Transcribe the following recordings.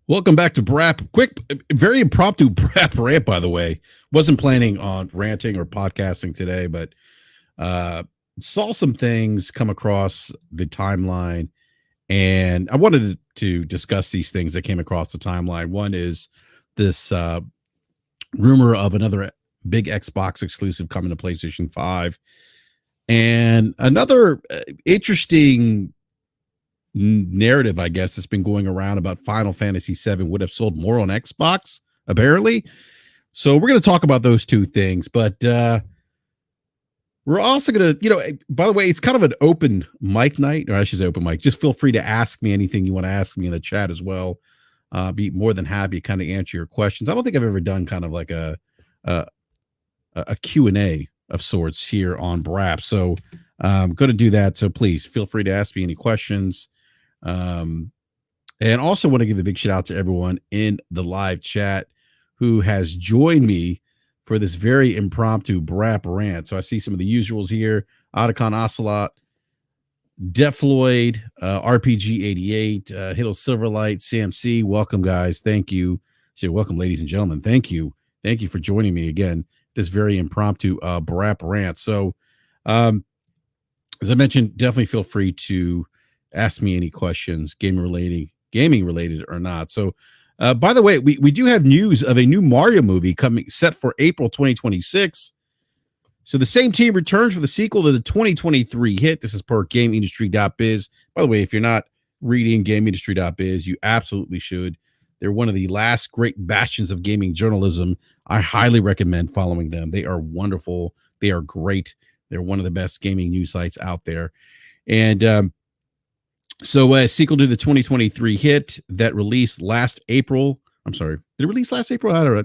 Welcome back to BRAP. Quick, very impromptu BRAP rant, by the way. Wasn't planning on ranting or podcasting today, but saw some things come across the timeline, and I wanted to discuss these things that came across the timeline. One is this rumor of another big Xbox exclusive coming to PlayStation 5, and another interesting narrative, I guess, that's been going around about Final Fantasy 7 would have sold more on Xbox, apparently. So we're going to talk about those two things, but we're also going to, by the way, it's kind of an open mic night, or I should say open mic. Just feel free to ask me anything you want to ask me in the chat as well. Be more than happy to kind of answer your questions. I don't think I've ever done kind of like a Q&A of sorts here on BRAP. So I'm going to do that. So please feel free to ask me any questions. And also want to give a big shout out to everyone in the live chat who has joined me for this very impromptu BRAP rant. So I see some of the usuals here: Otacon Ocelot, Defloyd, RPG88, Hiddle Silverlight, Sam C. Welcome, guys. Thank you. So welcome, ladies and gentlemen. Thank you. Thank you for joining me again. This very impromptu BRAP rant. So as I mentioned, definitely feel free to ask me any questions, gaming related or not. So by the way, we do have news of a new Mario movie coming, set for April 2026. So the same team returns for the sequel to the 2023 hit. This is per GameIndustry.biz. By the way, if you're not reading GameIndustry.biz, you absolutely should. They're one of the last great bastions of gaming journalism. I highly recommend following them. They are wonderful. They are great. They're one of the best gaming news sites out there. And so a sequel to the 2023 hit that released last April. I'm sorry. Did it release last April? I don't know.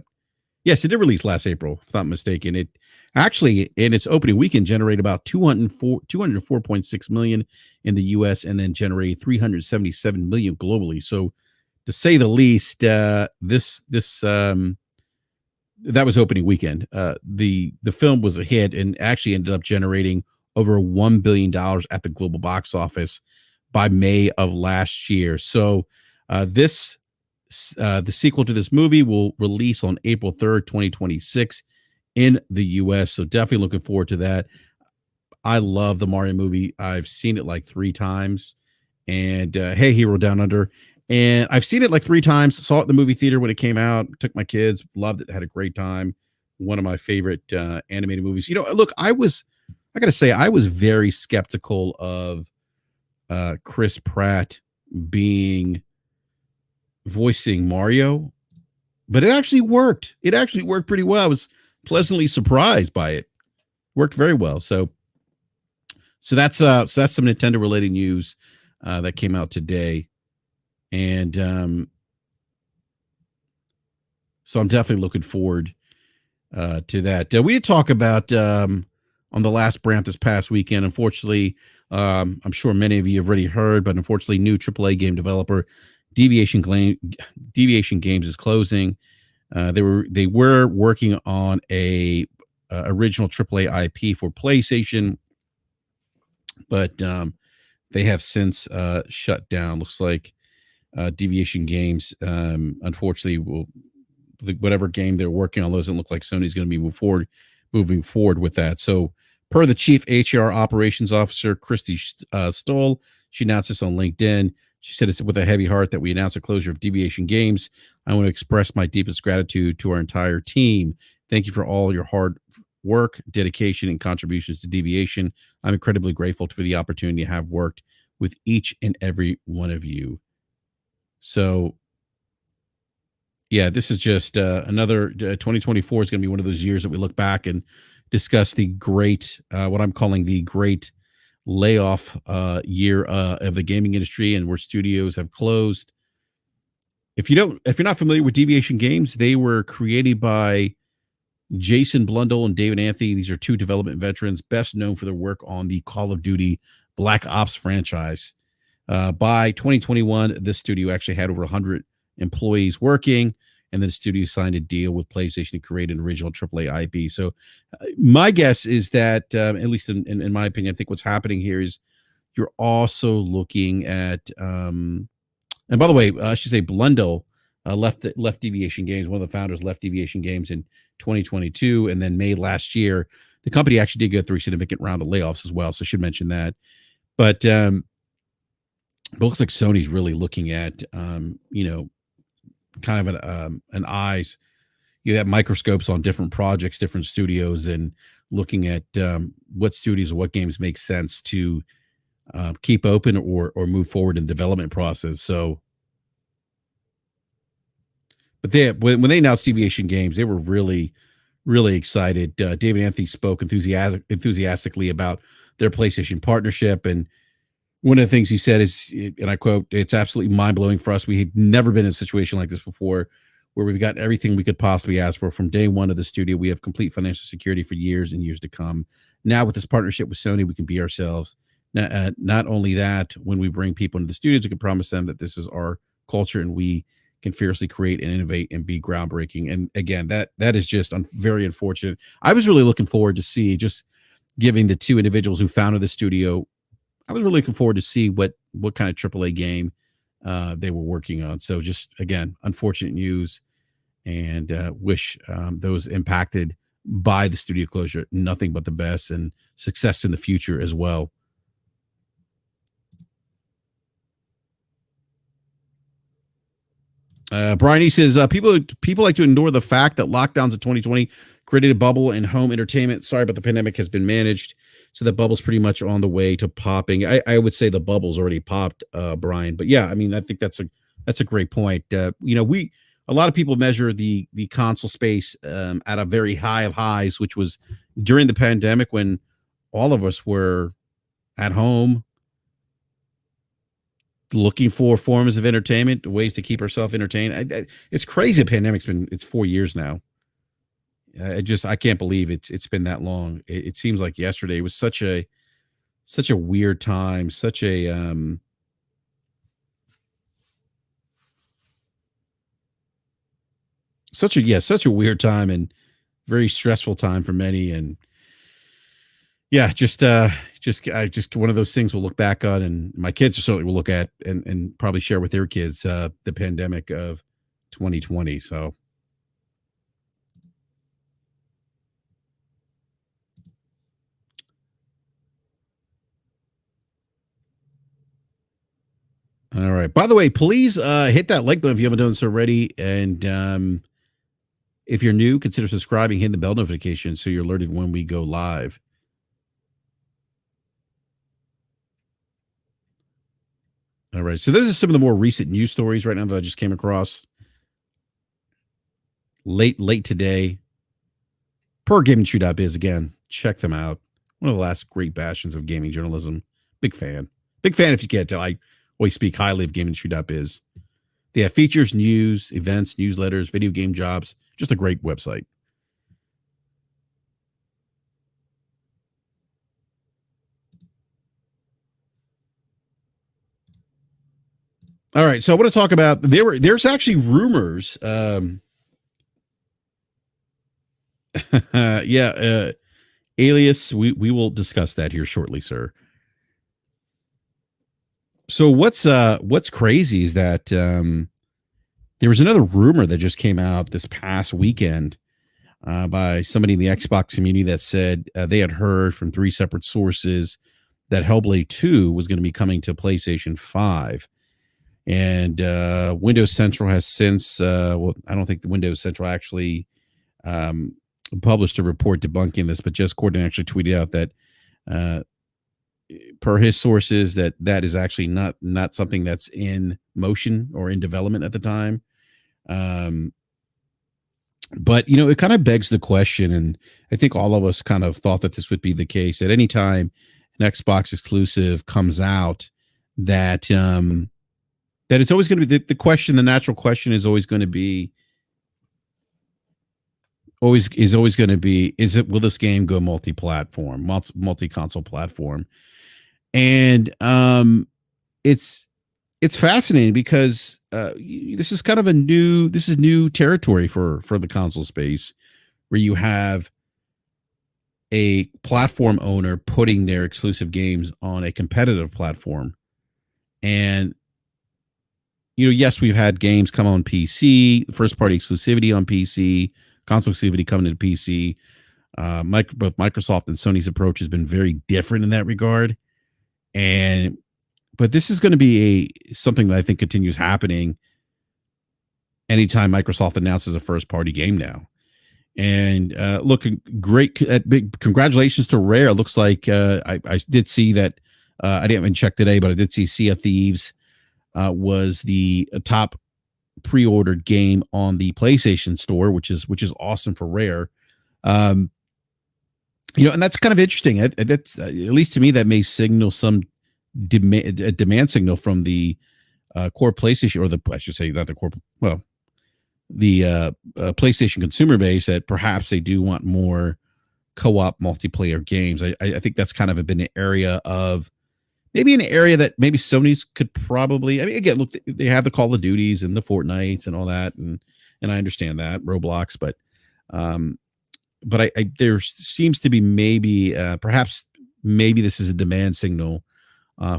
Yes, it did release last April, if I'm not mistaken. It actually, in its opening weekend, generated about 204.6 million in the US and then generated 377 million globally. So to say the least, that was opening weekend. The film was a hit and actually ended up generating over $1 billion at the global box office by May of last year. So the sequel to this movie will release on April 3rd, 2026 in the US. So definitely looking forward to that. I love the Mario movie. I've seen it like 3 times. And Hey Hero Down Under. And I've seen it like 3 times. Saw it in the movie theater when it came out. Took my kids. Loved it. Had a great time. One of my favorite animated movies. Look, I got to say, I was very skeptical of Chris Pratt voicing Mario, but it actually worked. It actually worked pretty well. I was pleasantly surprised by it. Worked very well. So that's some Nintendo related news that came out today. And so I'm definitely looking forward to that. We did talk about on the last BRAP this past weekend. Unfortunately, I'm sure many of you have already heard, but unfortunately, new AAA game developer Deviation Games is closing. They were working on a original AAA IP for PlayStation, but they have since shut down. Looks like Deviation Games, unfortunately, whatever game they're working on doesn't look like Sony's going to be moving forward with that. So per the chief HR operations officer, Christy Stoll, she announced this on LinkedIn. She said, "It's with a heavy heart that we announce the closure of Deviation Games. I want to express my deepest gratitude to our entire team. Thank you for all your hard work, dedication, and contributions to Deviation. I'm incredibly grateful for the opportunity to have worked with each and every one of you." So yeah, this is just another 2024 is going to be one of those years that we look back and discuss the great, what I'm calling the great layoff year of the gaming industry, and where studios have closed. If you're not familiar with Deviation Games, they were created by Jason Blundell and David Anthony. These are 2 development veterans, best known for their work on the Call of Duty Black Ops franchise. By 2021, this studio actually had over 100 employees working, and then the studio signed a deal with PlayStation to create an original AAA IP. So my guess is that, at least in my opinion, I think what's happening here is you're also looking at, and by the way, I should say Blundell left Deviation Games. One of the founders left Deviation Games in 2022, and then May last year, the company actually did go through a significant round of layoffs as well. So I should mention that. But it looks like Sony's really looking at kind of an eyes. You have microscopes on different projects, different studios, and looking at what studios or what games make sense to keep open or move forward in the development process. So, but when they announced Deviation Games, they were really, really excited. David Anthony spoke enthusiastically about their PlayStation partnership, and one of the things he said is, and I quote, "It's absolutely mind blowing for us. We've never been in a situation like this before, where we've got everything we could possibly ask for from day one of the studio. We have complete financial security for years and years to come. Now with this partnership with Sony, we can be ourselves. Not only that, when we bring people into the studios, we can promise them that this is our culture and we can fiercely create and innovate and be groundbreaking." And again, that is just very unfortunate. I was really looking forward to see, just giving the two individuals who founded the studio, I was really looking forward to see what kind of AAA game they were working on. So just, again, unfortunate news, and wish those impacted by the studio closure nothing but the best and success in the future as well. Brian, he says, people like to ignore the fact that lockdowns of 2020 created a bubble in home entertainment. Sorry, but the pandemic has been managed, so that bubble's pretty much on the way to popping. I would say the bubble's already popped, Brian. But yeah, I mean, I think that's a great point. A lot of people measure the console space at a very high of highs, which was during the pandemic when all of us were at home looking for forms of entertainment, ways to keep ourselves entertained. It's crazy. The pandemic's it's 4 years now. I can't believe it's been that long. It seems like yesterday. It was such a weird time, such a weird time, and very stressful time for many. And yeah, just one of those things we'll look back on, and my kids certainly will look at and probably share with their kids the pandemic of 2020. So. All right. By the way, please hit that like button if you haven't done so already. And if you're new, consider subscribing, hit the bell notification so you're alerted when we go live. All right. So those are some of the more recent news stories right now that I just came across late today. Per GamingTree.biz, again, check them out. One of the last great bastions of gaming journalism. Big fan. Big fan if you can't tell. I always speak highly of GamingTree.biz. They have features, news, events, newsletters, video game jobs. Just a great website. All right, so I want to talk about there's actually rumors. Alias, we will discuss that here shortly, sir. So what's crazy is that there was another rumor that just came out this past weekend by somebody in the Xbox community that said they had heard from 3 separate sources that Hellblade 2 was going to be coming to PlayStation 5. And Windows Central has since, I don't think the Windows Central actually published a report debunking this, but Jez Corden actually tweeted out that per his sources that is actually not something that's in motion or in development at the time. But it kind of begs the question, and I think all of us kind of thought that this would be the case at any time an Xbox exclusive comes out, that it's always going to be the question. The natural question is always going to be, will this game go multi-platform, multi-console platform? And it's fascinating because this is kind of new territory for the console space, where you have a platform owner putting their exclusive games on a competitive platform. And yes, we've had games come on PC, first party exclusivity on PC, console exclusivity coming to PC. Both Microsoft and Sony's approach has been very different in that regard. And but this is going to be something that I think continues happening anytime Microsoft announces a first party game now. And look, big congratulations to Rare. It looks like I did see that. I didn't even check today, but I did see Sea of Thieves was the top pre-ordered game on the PlayStation Store, which is awesome for Rare. And that's kind of interesting. That's at least to me that may signal some demand signal from the core PlayStation, or I should say not the core. Well, the PlayStation consumer base, that perhaps they do want more co-op multiplayer games. I think that's kind of been an area that maybe Sony's could probably. I mean, again, look, they have the Call of Duties and the Fortnites and all that, and I understand that Roblox, but there seems to be perhaps this is a demand signal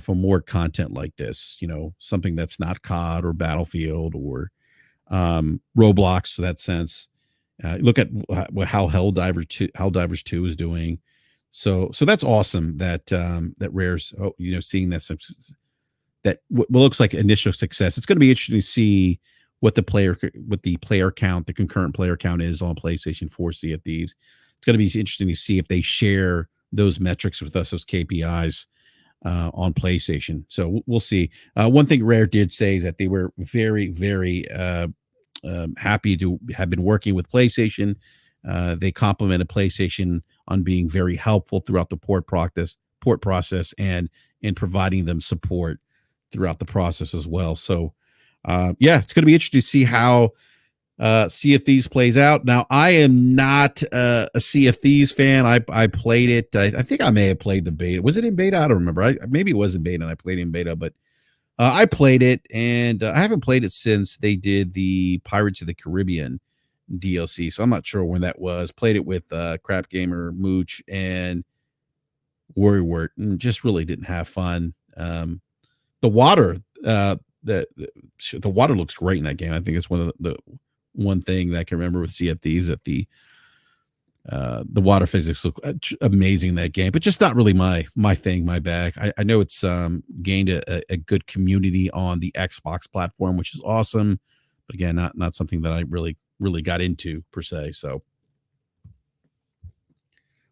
for more content like this. Something that's not COD or Battlefield or Roblox, so that sense. Look at how Helldivers 2 is doing. So that's awesome that Rare's seeing that what looks like initial success. It's going to be interesting to see what the concurrent player count is on PlayStation 4 Sea of Thieves. It's going to be interesting to see if they share those metrics with us, those KPIs on PlayStation. So we'll see. One thing Rare did say is that they were very, very happy to have been working with PlayStation. They complimented PlayStation on being very helpful throughout the port process and providing them support throughout the process as well. So, it's going to be interesting to see how Sea of Thieves plays out. Now, I am not a Sea of Thieves fan. I played it. I think I may have played the beta. Was it in beta? I don't remember. Maybe it was in beta and I played it in beta, but I played it, and I haven't played it since they did the Pirates of the Caribbean DLC. So I'm not sure when that was. Played it with Crap Gamer, Mooch, and Worrywart, and just really didn't have fun. The water, the water looks great in that game. I think it's one thing that I can remember with Sea of Thieves, that the water physics look amazing in that game, but just not really my thing, my bag. I know it's gained a good community on the Xbox platform, which is awesome, but again, not something that I really got into per se. So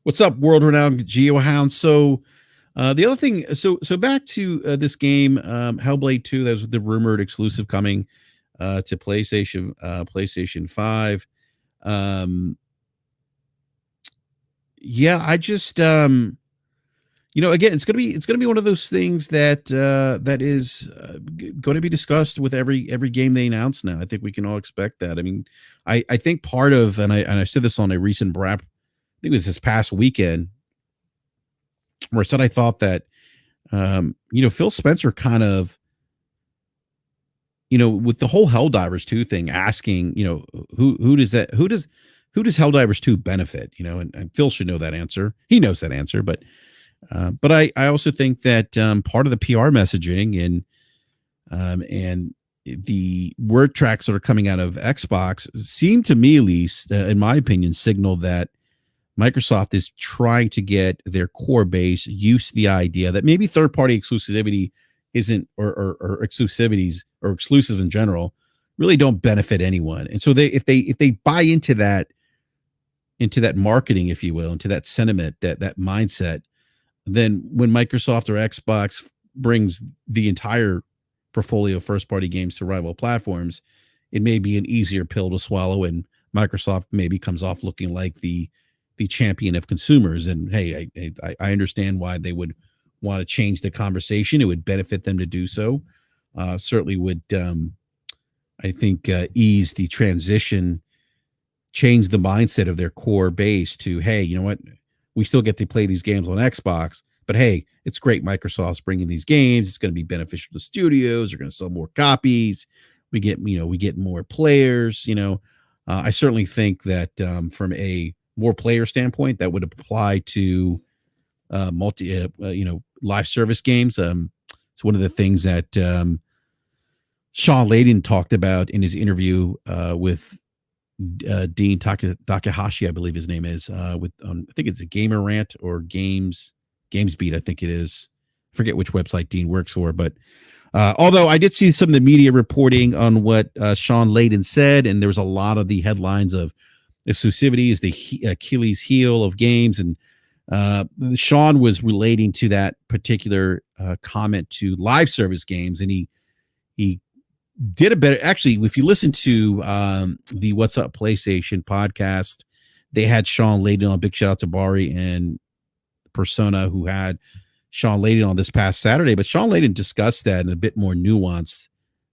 what's up, world renowned GeoHound? So the other thing, so back to this game, Hellblade 2, that was the rumored exclusive coming to PlayStation 5. I just again, it's gonna be one of those things that is going to be discussed with every game they announce now. I think we can all expect that. I mean, I think part of, and I said this on a recent BRAP, I think it was this past weekend, where I said I thought that Phil Spencer kind of, with the whole Helldivers 2 thing, asking, who does Helldivers 2 benefit? And Phil should know that answer. He knows that answer, but I also think that part of the PR messaging and the word tracks that are coming out of Xbox seem to me, at least in my opinion, signal that Microsoft is trying to get their core base used to the idea that maybe third-party exclusivity isn't, or exclusivities or exclusives in general really don't benefit anyone. And so if they buy into that marketing, if you will, into that sentiment, that mindset, then when Microsoft or Xbox brings the entire portfolio of first-party games to rival platforms, it may be an easier pill to swallow, and Microsoft maybe comes off looking like the champion of consumers. And hey, I understand why they would want to change the conversation. It would benefit them to do so. Certainly would, I think, ease the transition, change the mindset of their core base to, hey, you know what? We still get to play these games on Xbox, but hey, it's great Microsoft's bringing these games. It's going to be beneficial to studios. They're going to sell more copies. We get more players. I certainly think that from a more player standpoint, that would apply to live service games. It's one of the things that Sean Layden talked about in his interview with Dean Takahashi, I believe his name is, with I think it's a Gamer Rant or Games Beat, I think it is. I forget which website Dean works for, but although I did see some of the media reporting on what Sean Layden said, and there was a lot of the headlines of exclusivity is the Achilles heel of games, and Sean was relating to that particular comment to live service games, and he did a better. Actually, if you listen to the What's Up PlayStation podcast, they had Sean Layden on. Big shout out to Bari and Persona, who had Sean Layden on this past Saturday. But Sean Layden discussed that in a bit more nuance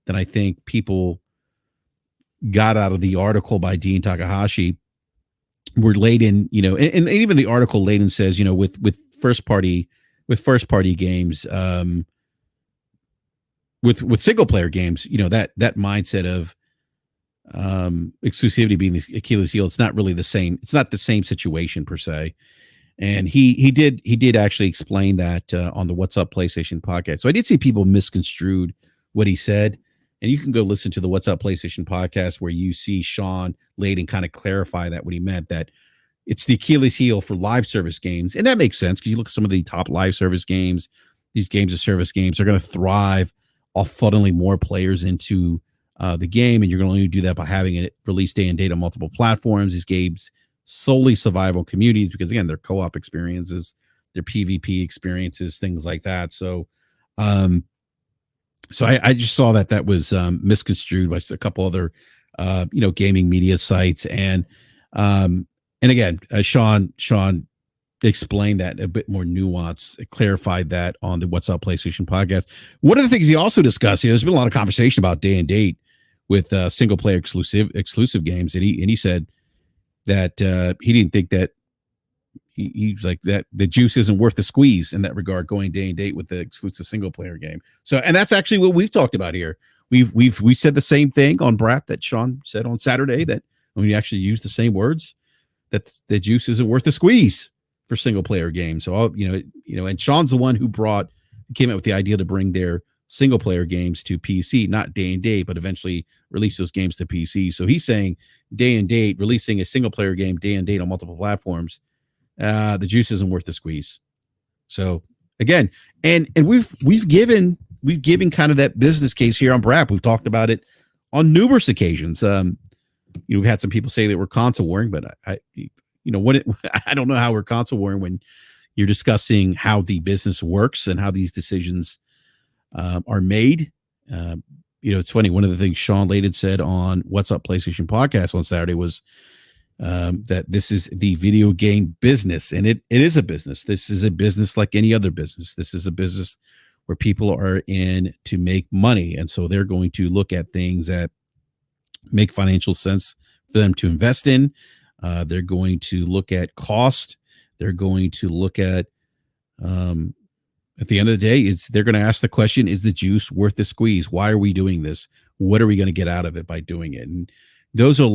than I think people got out of the article by Dean Takahashi. Where Layden, and even the article Layden says, with first party games, with single player games, that mindset of exclusivity being the Achilles heel, it's not really the same. It's not the same situation per se. And he did actually explain that on the What's Up PlayStation podcast. So I did see people misconstrued what he said, and you can go listen to the What's Up PlayStation podcast where you see Sean Layden kind of clarify that what he meant, that it's the Achilles heel for live service games. And that makes sense because you look at some of the top live service games, these games of service games are going to thrive off funneling more players into the game, and you're going to only do that by having it release day and date on multiple platforms. These games solely survival communities because, again, they're co-op experiences, they're PvP experiences, things like that. So I just saw that was misconstrued by a couple other gaming media sites, and again, Sean explained that a bit more nuance, clarified that on the What's Up PlayStation podcast. One of the things he also discussed, there's been a lot of conversation about day and date with single player exclusive games, and he said that he didn't think that he's like that the juice isn't worth the squeeze in that regard, going day and date with the exclusive single player game. So, and that's actually what we've talked about here. We said the same thing on BRAP that Sean said on Saturday, that when we actually used the same words, that the juice isn't worth the squeeze for single player games. So, and Sean's the one who came up with the idea to bring their single player games to PC, not day and date, but eventually release those games to PC. So he's saying day and date, releasing a single player game day and date on multiple platforms, the juice isn't worth the squeeze. So again, and we've given kind of that business case here on BRAP. We've talked about it on numerous occasions. We've had some people say that we're console warring, but I don't know how we're console warring when you're discussing how the business works and how these decisions are made. It's funny. One of the things Sean Layden said on What's Up PlayStation podcast on Saturday was that this is the video game business, and it is a business. This is a business like any other business. This is a business where people are in to make money, and so they're going to look at things that make financial sense for them to invest in. They're going to look at cost. They're going to look at the end of the day, they're going to ask the question, is the juice worth the squeeze? Why are we doing this? What are we going to get out of it by doing it? And those are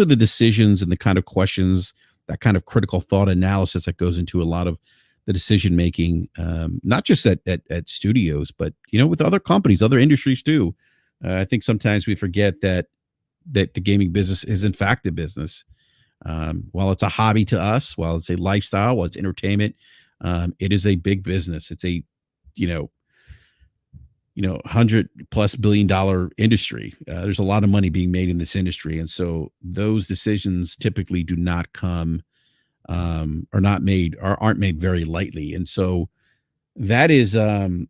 the decisions and the kind of questions, that kind of critical thought analysis that goes into a lot of the decision making, not just at studios, but with other companies, other industries too. I think sometimes we forget that the gaming business is in fact a business. While it's a hobby to us, while it's a lifestyle, while it's entertainment, it is a big business. It's a, $100+ billion industry. There's a lot of money being made in this industry. And so those decisions typically do not come, aren't made very lightly. And so that is, and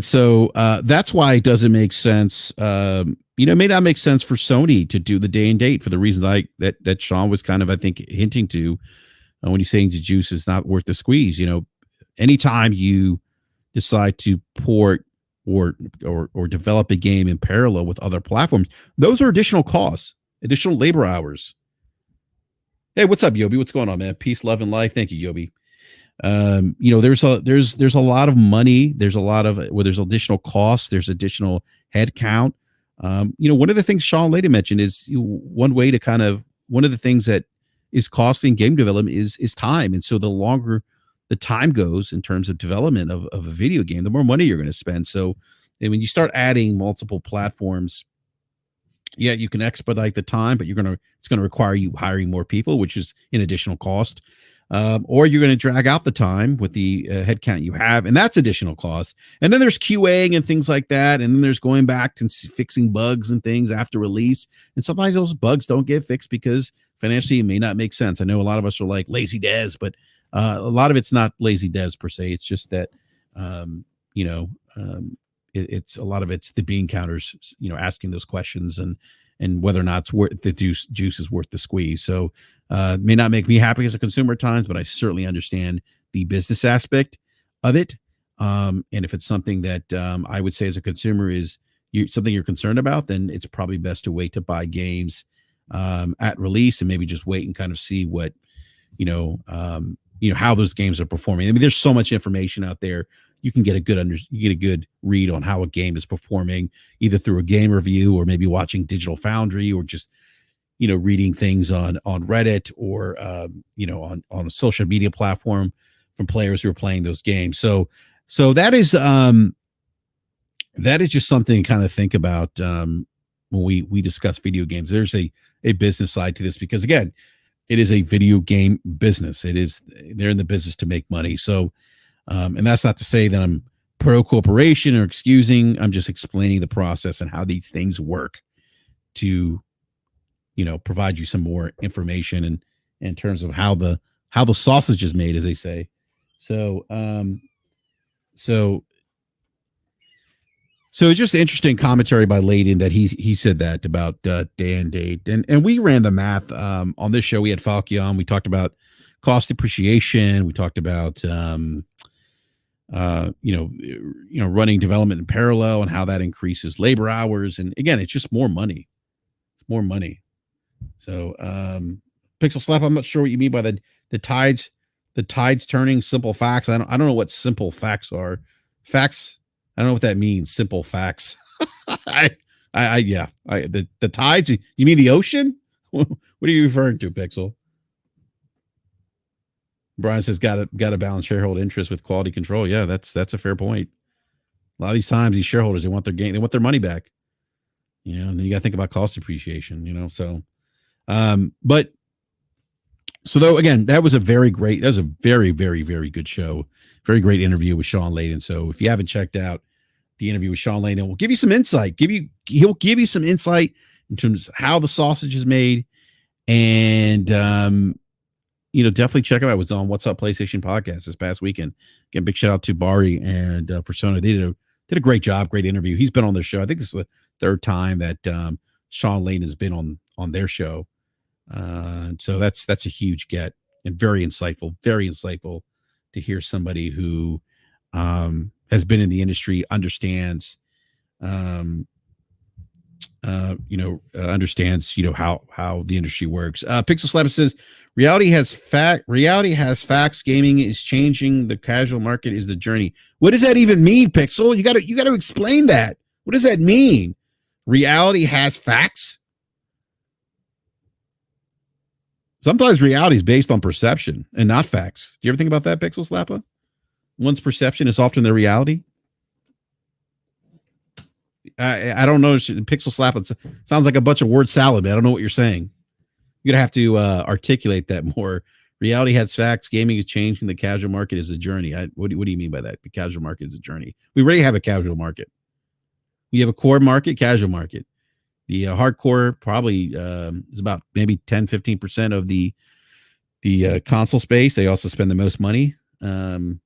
so that's why it doesn't make sense. It may not make sense for Sony to do the day and date for the reasons that Sean was kind of, I think, hinting to when he's saying the juice is not worth the squeeze. Anytime you decide to port or develop a game in parallel with other platforms, those are additional costs, additional labor hours. Hey, what's up, Yobi? What's going on, man? Peace, love, and life. Thank you, Yobi. There's a lot of money. There's additional costs. There's additional head count. One of the things Sean Layden mentioned is one of the things that is costing game development is time. And so the longer the time goes in terms of development of a video game, the more money you're going to spend. So, and when you start adding multiple platforms, yeah, you can expedite the time, but it's going to require you hiring more people, which is an additional cost. Or you're going to drag out the time with the headcount you have, and that's additional cost. And then there's QAing and things like that, and then there's going back to fixing bugs and things after release. And sometimes those bugs don't get fixed because financially it may not make sense. I know a lot of us are like lazy devs, but a lot of it's not lazy devs per se. It's just that you know it's a lot of it's the bean counters, asking those questions and whether or not it's worth the juice is worth the squeeze. So it may not make me happy as a consumer at times, but I certainly understand the business aspect of it. And if it's something that I would say as a consumer is something you're concerned about, then it's probably best to wait to buy games at release and maybe just wait and kind of see what, how those games are performing. I mean, there's so much information out there. You can get a good read on how a game is performing, either through a game review or maybe watching Digital Foundry or just, reading things on Reddit or, on a social media platform from players who are playing those games. So that is just something to kind of think about when we discuss video games. There's a business side to this because, again, it is a video game business. They're in the business to make money. So, and that's not to say that I'm pro corporation or excusing. I'm just explaining the process and how these things work to, provide you some more information and in terms of how the sausage is made, as they say. So, so it's just interesting commentary by Layden that he said that about day and date, and we ran the math on this show. We had Falky on. We talked about cost depreciation. We talked about running development in parallel and how that increases labor hours. And again, it's just more money. It's more money. So Pixel Slap, I'm not sure what you mean by the tides turning. Simple facts. I don't know what simple facts are. Facts. I don't know what that means. Simple facts. The tides. You mean the ocean? What are you referring to, Pixel? Brian says got to balance shareholder interest with quality control. Yeah, that's a fair point. A lot of these times, these shareholders, they want their gain, they want their money back. And then you got to think about cost appreciation. So, but so though again, that was a very, very, very good show. Very great interview with Sean Layden. So if you haven't checked out the interview with Sean Layden, we'll give you some insight. He'll give you some insight in terms of how the sausage is made, and definitely check it out. It was on What's Up PlayStation podcast this past weekend. Again, big shout out to Bari and Persona. They did a great job, great interview. He's been on their show. I think this is the third time that Sean Layden has been on their show. So that's a huge get and very insightful to hear somebody who has been in the industry, understands how the industry works. Pixel Slap says reality has facts. Gaming is changing. The casual market is the journey. What does that even mean, Pixel? You got to explain that. What does that mean? Reality has facts. Sometimes reality is based on perception and not facts. Do you ever think about that, Pixel Slappa? One's perception is often their reality. I don't know. Pixel Slappa sounds like a bunch of word salad. I don't know what you're saying. You're gonna have to articulate that more. Reality has facts. Gaming is changing. The casual market is a journey. What do you mean by that? The casual market is a journey. We already have a casual market. We have a core market, casual market. The hardcore probably is about maybe 10-15% of the console space. They also spend the most money. The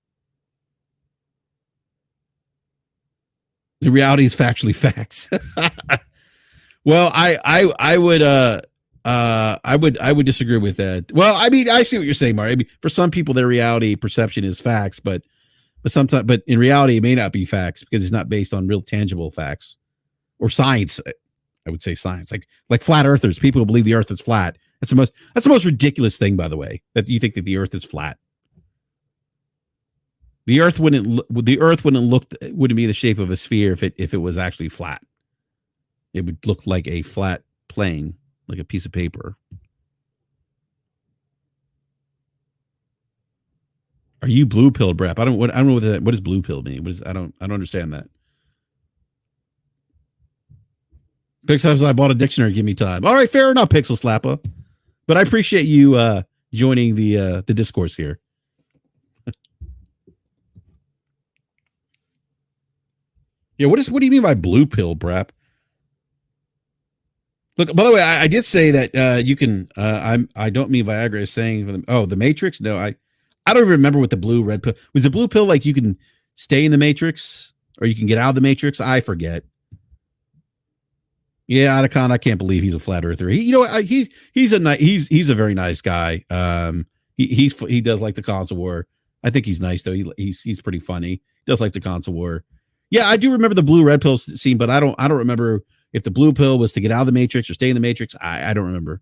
reality is factually facts. Well, I would disagree with that. Well, I mean, I see what you're saying, Mario. I mean, for some people, their reality perception is facts, but in reality, it may not be facts because it's not based on real tangible facts or science. I would say science, like flat earthers, people who believe the earth is flat. That's the most ridiculous thing, by the way, that you think that the earth is flat. The earth wouldn't be the shape of a sphere if it was actually flat. It would look like a flat plane, like a piece of paper. Are you blue pill, Brap? I don't know what does blue pill mean. I don't understand that. Pixel, I bought a dictionary. Give me time. All right, fair enough, Pixel Slapper. But I appreciate you joining the discourse here. Yeah, what do you mean by blue pill, Brap? Look, by the way, I did say that you can. I don't mean Viagra is saying the Matrix. No, I don't even remember what the blue red pill was. The blue pill like you can stay in the Matrix or you can get out of the Matrix. I forget. Yeah, Atacon, I can't believe he's a flat earther. He's a very nice guy. He does like the console war. I think he's nice though. He's pretty funny. He does like the console war. Yeah, I do remember the blue red pill scene, but I don't remember if the blue pill was to get out of the Matrix or stay in the Matrix. I don't remember.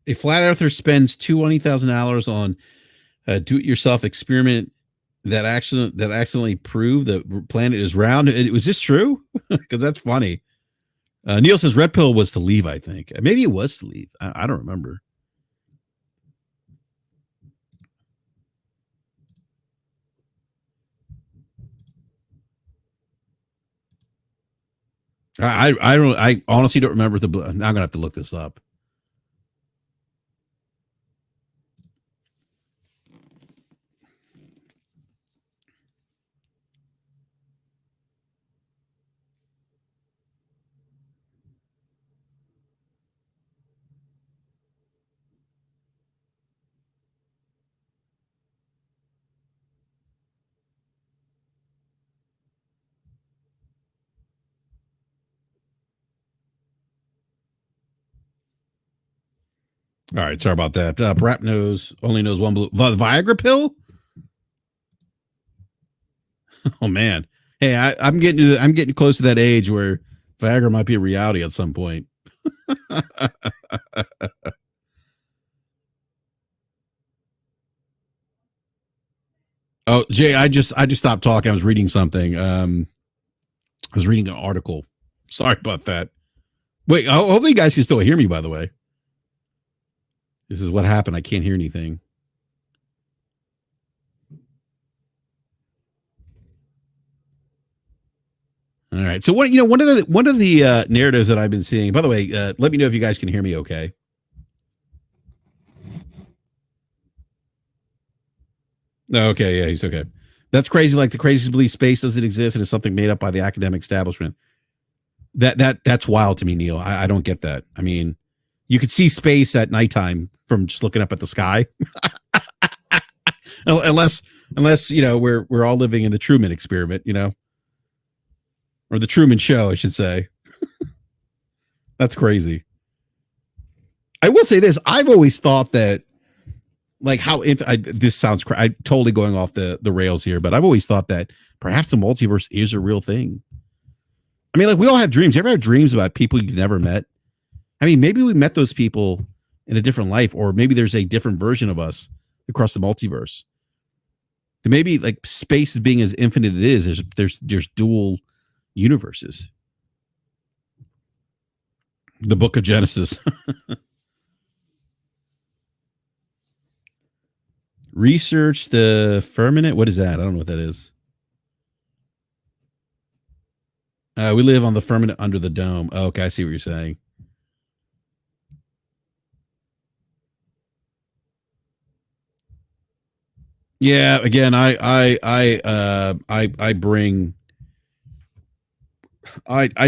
A flat earther spends $20,000 on a do-it-yourself experiment that accidentally proved the planet is round. Was this true? Because that's funny. Neil says red pill was to leave. I think maybe it was to leave. I don't remember. I honestly don't remember the. Now I'm gonna have to look this up. All right, sorry about that. BRAP only knows one blue. The Viagra pill. Oh man, hey, I'm getting close to that age where Viagra might be a reality at some point. Oh, Jay, I just stopped talking. I was reading something. I was reading an article. Sorry about that. Wait, hopefully you guys can still hear me, by the way. This is what happened. I can't hear anything. All right. So one of the narratives that I've been seeing. By the way, let me know if you guys can hear me. Okay. Okay. Yeah, he's okay. That's crazy. Like the craziest belief space doesn't exist and it's something made up by the academic establishment. That's wild to me, Neil. I don't get that. I mean, you could see space at nighttime from just looking up at the sky. unless we're all living in the Truman experiment, or the Truman Show, I should say. That's crazy. I will say this: I've always thought that, like, this sounds I'm totally going off the rails here, but I've always thought that perhaps the multiverse is a real thing. I mean, like, we all have dreams. You ever have dreams about people you've never met? I mean, maybe we met those people in a different life, or maybe there's a different version of us across the multiverse. Maybe like space being as infinite it is, there's dual universes. The Book of Genesis. Research the firmament. What is that? I don't know what that is. We live on the firmament under the dome. Oh, okay, I see what you're saying. Yeah, again, I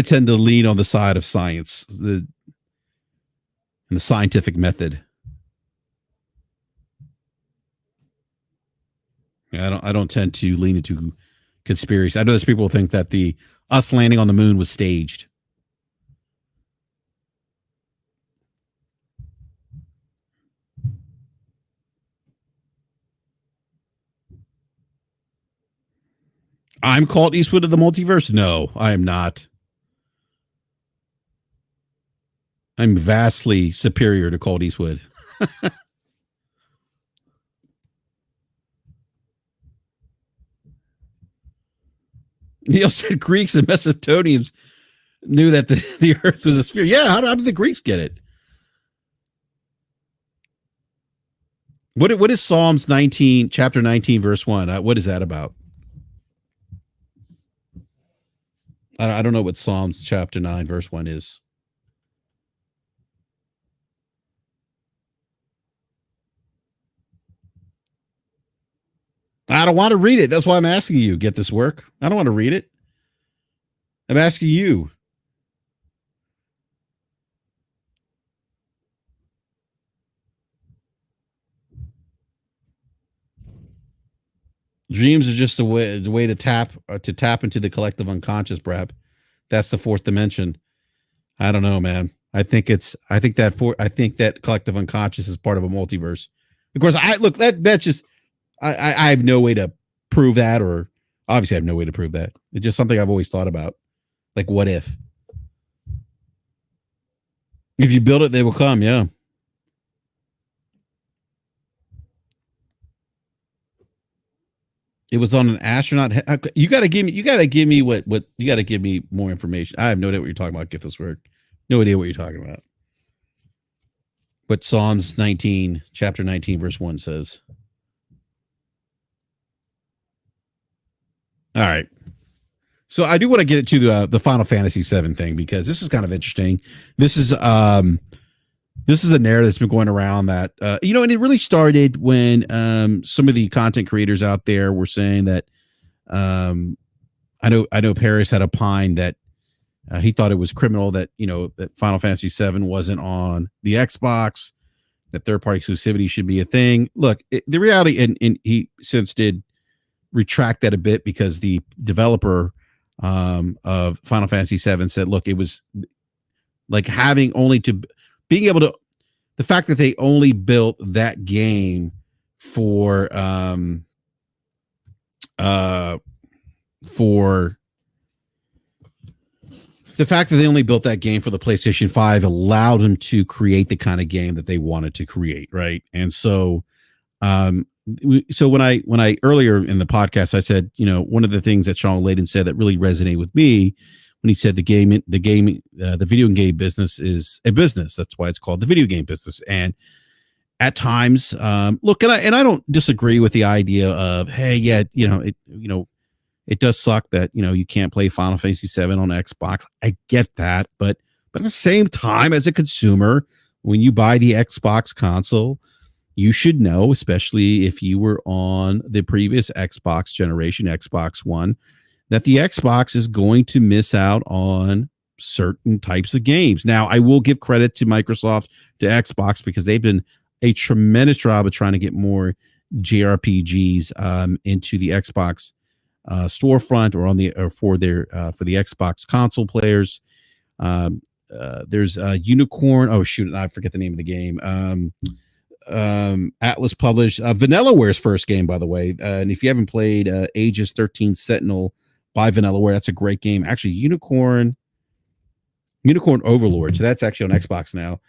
tend to lean on the side of science, and the scientific method. I don't tend to lean into conspiracy. I know there's people who think that us landing on the moon was staged. I'm Clint Eastwood of the multiverse. No, I am not. I'm vastly superior to Clint Eastwood. Neil said Greeks and Mesopotamians knew that the Earth was a sphere. Yeah, how did the Greeks get it? What is Psalms 19, chapter 19, verse 1? What is that about? I don't know what Psalms chapter 9, verse 1 is. I don't want to read it. That's why I'm asking you. Get this work? I don't want to read it. I'm asking you. Dreams are just a way to tap into the collective unconscious, BRAP. That's the fourth dimension. I don't know, man. I think that collective unconscious is part of a multiverse. Of course, that's just I have no way to prove that, or obviously I have no way to prove that. It's just something I've always thought about. Like, what if? If you build it, they will come. Yeah. It was on an astronaut. You got to give me. You got to give me what. You got to give me more information. I have no idea what you're talking about. Get this work. No idea what you're talking about. What Psalms 19, chapter 19, verse 1 says. All right. So I do want to get it to the Final Fantasy VII thing, because this is kind of interesting. This is a narrative that's been going around that and it really started when some of the content creators out there were saying that I know Paris had opined that he thought it was criminal that that Final Fantasy VII wasn't on the Xbox, that third-party exclusivity should be a thing. Look, the reality, and he since did retract that a bit, because the developer of Final Fantasy VII said, look, it was like being able to, the fact that they only built that game for the fact that they only built that game for the PlayStation 5 allowed them to create the kind of game that they wanted to create, right? And so when I earlier in the podcast I said, one of the things that Sean Layden said that really resonated with me, when he said the video game business is a business. That's why it's called the video game business. And at times, look, and I don't disagree with the idea of, hey, yeah, it does suck that you can't play Final Fantasy VII on Xbox. I get that, but at the same time, as a consumer, when you buy the Xbox console, you should know, especially if you were on the previous Xbox generation, Xbox One, that the Xbox is going to miss out on certain types of games. Now, I will give credit to Microsoft, to Xbox, because they've done a tremendous job of trying to get more JRPGs into the Xbox storefront, or for the Xbox console players. There's Unicorn. Oh shoot, I forget the name of the game. Atlas published Vanillaware's first game, by the way. And if you haven't played Aegis 13 Sentinel by Vanillaware, that's a great game. Actually, Unicorn Overlord. So that's actually on Xbox now.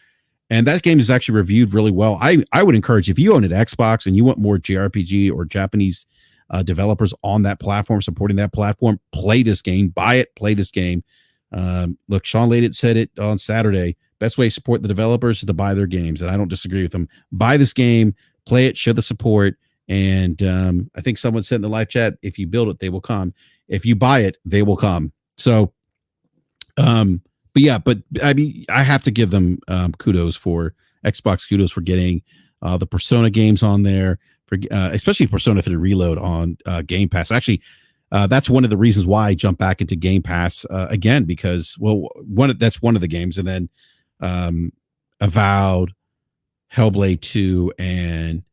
And that game is actually reviewed really well. I would encourage, if you own an Xbox and you want more JRPG or Japanese developers on that platform, supporting that platform, play this game, buy it, play this game. Look, Sean Layden said it on Saturday. Best way to support the developers is to buy their games. And I don't disagree with them. Buy this game, play it, show the support. And I think someone said in the live chat, if you build it, they will come. If you buy it, they will come. So, but I mean, I have to give them kudos for getting the Persona games on there, for especially Persona 3 Reload on Game Pass. Actually, that's one of the reasons why I jumped back into Game Pass again, because that's one of the games, and then Avowed, Hellblade 2, and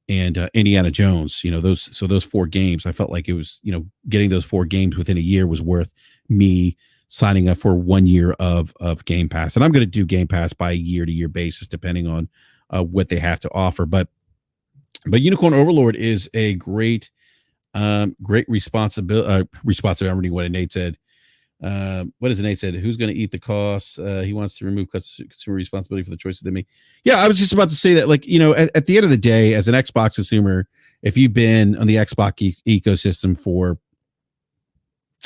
Indiana Jones. Those 4 games, I felt like it was, getting those 4 games within a year was worth me signing up for 1 year of Game Pass. And I'm going to do Game Pass by a year-to-year basis, depending on what they have to offer. But Unicorn Overlord is a great responsibility. I'm reading what Nate said. What is it Nate said? Who's going to eat the costs? He wants to remove consumer responsibility for the choices they make. Yeah, I was just about to say that, like, at the end of the day, as an Xbox consumer, if you've been on the Xbox ecosystem for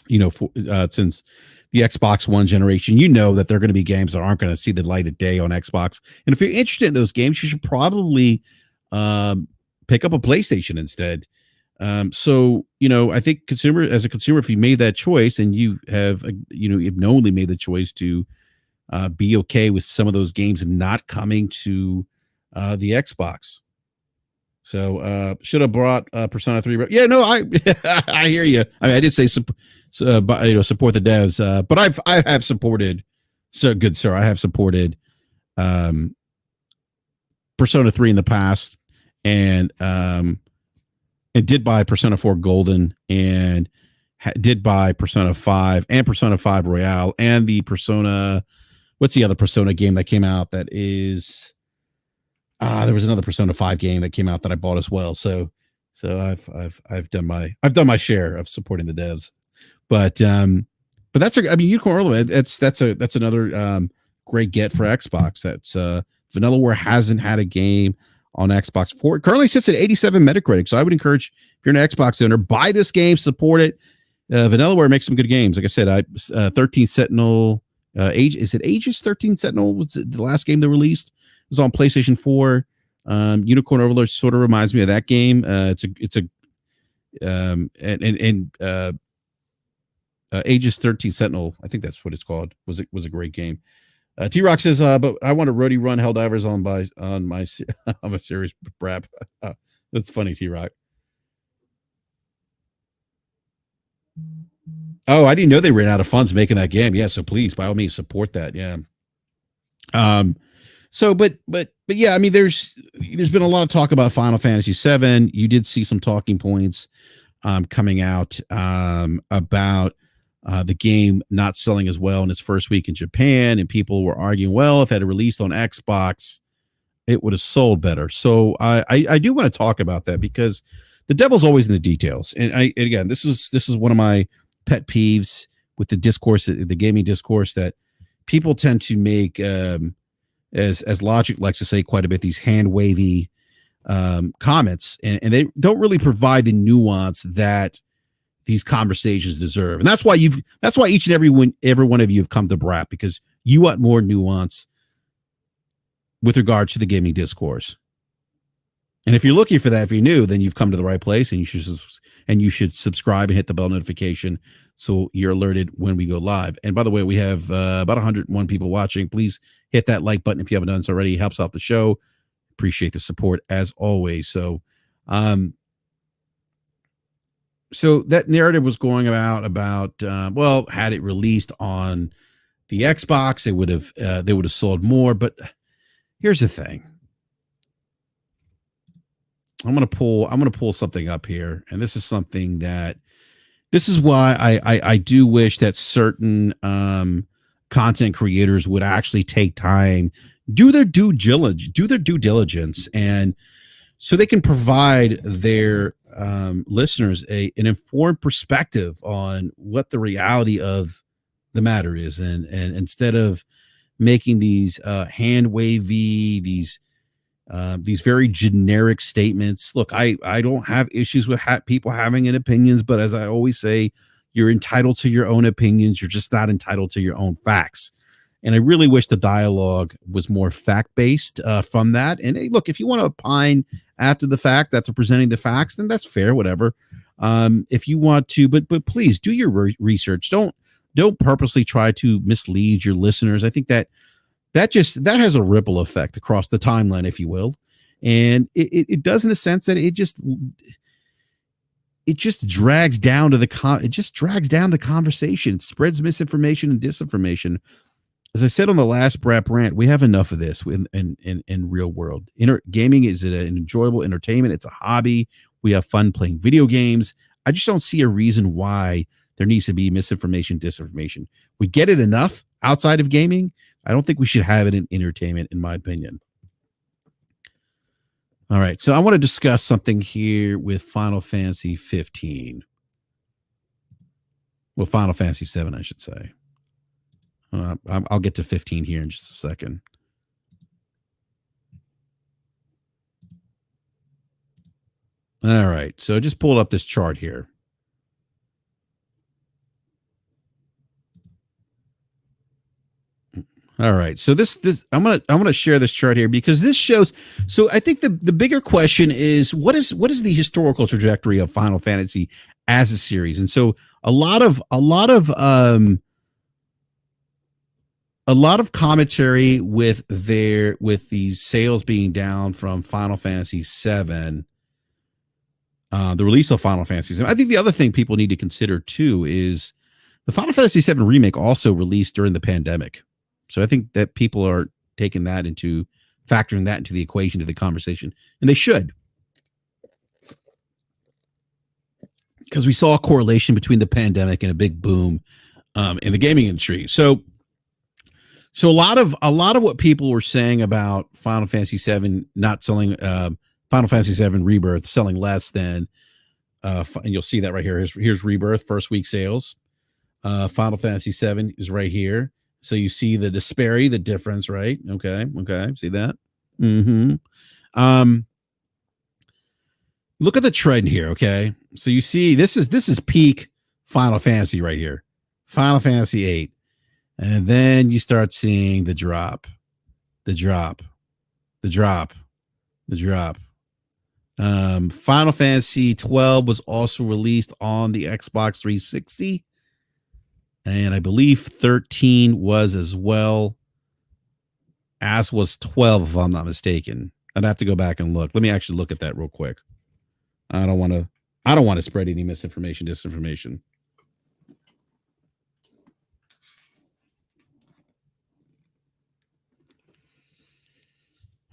since the Xbox One generation, that there are going to be games that aren't going to see the light of day on Xbox. And if you're interested in those games, you should probably pick up a PlayStation instead. I think as a consumer, if you made that choice and you have, you've knowingly made the choice to be okay with some of those games not coming to the Xbox. So should have brought Persona 3. Yeah, no, I I hear you. I did say support the devs, but I have supported. So good, sir. I have supported Persona 3 in the past, and did buy Persona 4 Golden, and did buy Persona 5 and Persona 5 Royale, and the Persona. What's the other Persona game that came out? That is. There was another Persona 5 game that came out that I bought as well. So I've done my share of supporting the devs. But that's Unicorn Orlament. That's another great get for Xbox. That's Vanillaware hasn't had a game on Xbox 4. It currently sits at 87 Metacritic. So I would encourage, if you're an Xbox owner, buy this game, support it. Vanillaware makes some good games. Like I said, 13 Sentinel. Is it Aegis 13 Sentinel? Was the last game they released? It was on PlayStation 4. Unicorn Overlord sort of reminds me of that game. Aegis 13 Sentinel, I think that's what it's called. Was a great game. T-Rock says, but I want a roadie run Helldivers on my on a series BRAP. That's funny, T-Rock. Oh, I didn't know they ran out of funds making that game. Yeah, so please, by all means, support that. Yeah. So, but yeah, I mean, there's been a lot of talk about Final Fantasy VII. You did see some talking points coming out about the game not selling as well in its first week in Japan, and people were arguing, well, if it had released on Xbox, it would have sold better. So I do want to talk about that, because the devil's always in the details. And again, this is one of my pet peeves with the discourse, the gaming discourse, that people tend to make, as Logic likes to say quite a bit, these hand wavy comments, and they don't really provide the nuance that these conversations deserve. And that's why each and every one of you have come to BRAP, because you want more nuance with regard to the gaming discourse. And if you're looking for that, if you're new, then you've come to the right place, and you should subscribe and hit the bell notification so you're alerted when we go live. And by the way, we have about 101 people watching. Please hit that like button if you haven't done so already. It helps out the show. Appreciate the support as always. So that narrative was going about well, had it released on the Xbox, they would have sold more. But here's the thing. I'm gonna pull something up here, and this is why I do wish that certain content creators would actually take time, do their due diligence, and so they can provide their listeners an informed perspective on what the reality of the matter is, and instead of making these hand wavy, these very generic statements. Look, I don't have issues with people having an opinions, but as I always say, you're entitled to your own opinions. You're just not entitled to your own facts. And I really wish the dialogue was more fact-based from that. And hey, look, if you want to opine after the fact, after presenting the facts, then that's fair, whatever. If you want to, but please do your research. Don't purposely try to mislead your listeners. I think that has a ripple effect across the timeline, if you will. And it does, in a sense that it just drags down the conversation. It spreads misinformation and disinformation. As I said on the last BRAP rant, we have enough of this in real world. Gaming is an enjoyable entertainment. It's a hobby. We have fun playing video games. I just don't see a reason why there needs to be misinformation, disinformation. We get it enough outside of gaming. I don't think we should have it in entertainment, in my opinion. All right, so I want to discuss something here with Final Fantasy 15. Well, Final Fantasy 7, I should say. I'll get to 15 here in just a second. All right, so just pull up this chart here. All right. So this I'm gonna share this chart here because this shows. So I think the bigger question is what is the historical trajectory of Final Fantasy as a series, and so a lot of commentary with these sales being down from Final Fantasy VII, the release of Final Fantasy VII. I think the other thing people need to consider too is the Final Fantasy VII remake also released during the pandemic. So I think that people are factoring that into the equation to the conversation, and they should, because we saw a correlation between the pandemic and a big boom in the gaming industry. So a lot of what people were saying about Final Fantasy VII not selling, Final Fantasy VII Rebirth selling less than, and you'll see that right here. Here's Rebirth first week sales. Final Fantasy VII is right here. So you see the disparity, the difference, right? Okay. See that? Look at the trend here, okay? So you see this is peak Final Fantasy right here. Final Fantasy VIII. And then you start seeing the drop. Final Fantasy 12 was also released on the Xbox 360. And I believe 13 was as well, as was 12, if I'm not mistaken. I'd have to go back and look. Let me actually look at that real quick. I don't want to spread any disinformation.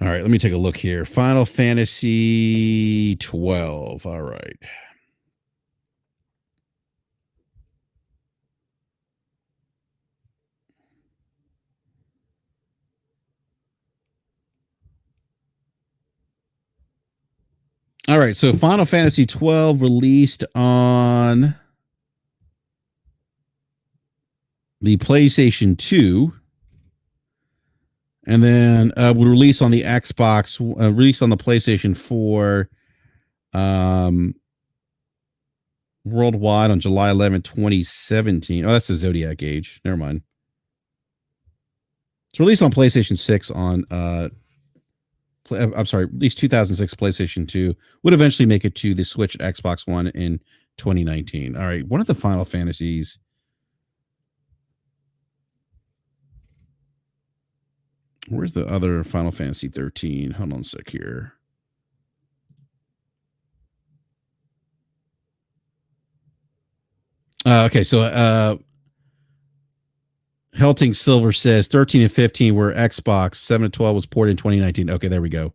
All right, let me take a look here. Final Fantasy 12. All right. All right, so Final Fantasy 12 released on the PlayStation 2, and then would release on the Xbox, released on the PlayStation 4 worldwide on July 11, 2017. Oh, that's the Zodiac Age. Never mind. It's released on PlayStation 6 on I'm sorry, at least 2006 PlayStation 2, would eventually make it to the Switch Xbox One in 2019. All right, one of the Final Fantasies. Where's the other Final Fantasy 13? Hold on a sec here. Okay, so Helting Silver says 13 and 15 were Xbox, 7 and 12 was ported in 2019. Okay, there we go.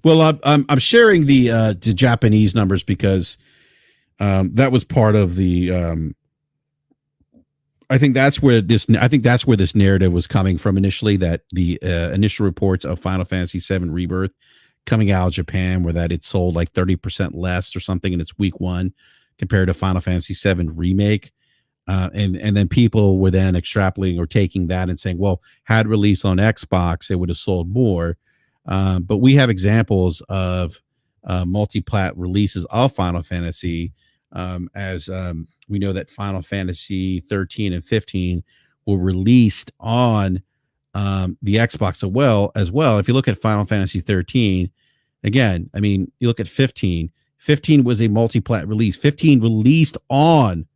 Well, I'm sharing the Japanese numbers because that was part of the. I think that's where this narrative was coming from initially. That the initial reports of Final Fantasy VII Rebirth coming out of Japan were that it sold like 30% less or something in its week one compared to Final Fantasy VII Remake. And then people were then extrapolating or taking that and saying, well, had released on Xbox, it would have sold more. But we have examples of multi-plat releases of Final Fantasy, as we know that Final Fantasy 13 and 15 were released on the Xbox as well. If you look at Final Fantasy 13, again, I mean, you look at 15. 15 was a multi-plat release. 15 released on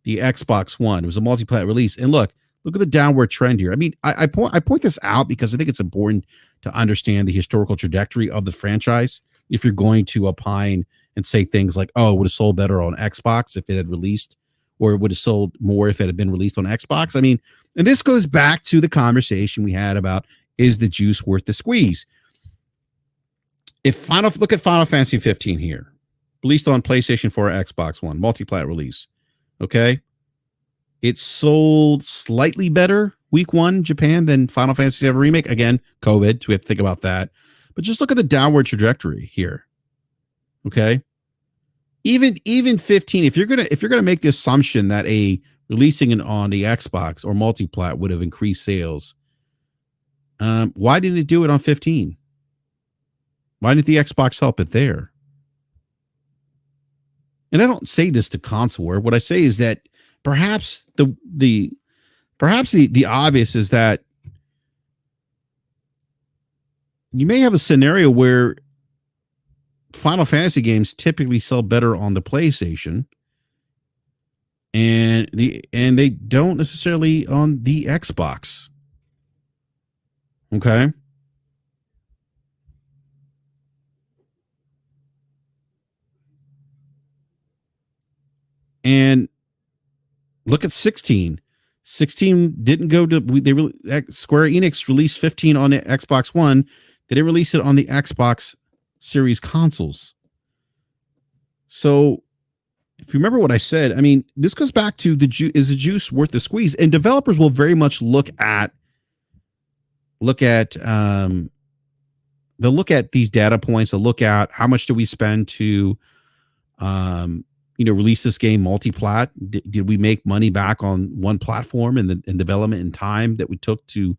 the Xbox One. It was a multi-plat release. And look at the downward trend here. I mean, I point this out because I think it's important to understand the historical trajectory of the franchise. If you're going to opine and say things like, oh, it would have sold better on Xbox if it had released, or it would have sold more if it had been released on Xbox. I mean, and this goes back to the conversation we had about, is the juice worth the squeeze? Look at Final Fantasy 15 here, released on PlayStation 4, Xbox One, multi-plat release. Okay. It sold slightly better week one Japan than Final Fantasy VII Remake. Again, COVID, so we have to think about that. But just look at the downward trajectory here. Okay. Even 15, if you're gonna make the assumption that releasing it on the Xbox or multi-plat would have increased sales, why didn't it do it on 15? Why didn't the Xbox help it there? and I don't say this to console war. What I say is that perhaps the obvious is that you may have a scenario where Final Fantasy games typically sell better on the PlayStation, and they don't necessarily on the Xbox. Okay. And look at 16. 16 didn't go to Square Enix released 15 on the Xbox One. They didn't release it on the Xbox Series consoles. So if you remember what I said, I mean, this goes back to is the juice worth the squeeze? And developers will very much look at they'll look at these data points. They'll look at how much do we spend to release this game multi-plat. Did we make money back on one platform and the development and time that we took to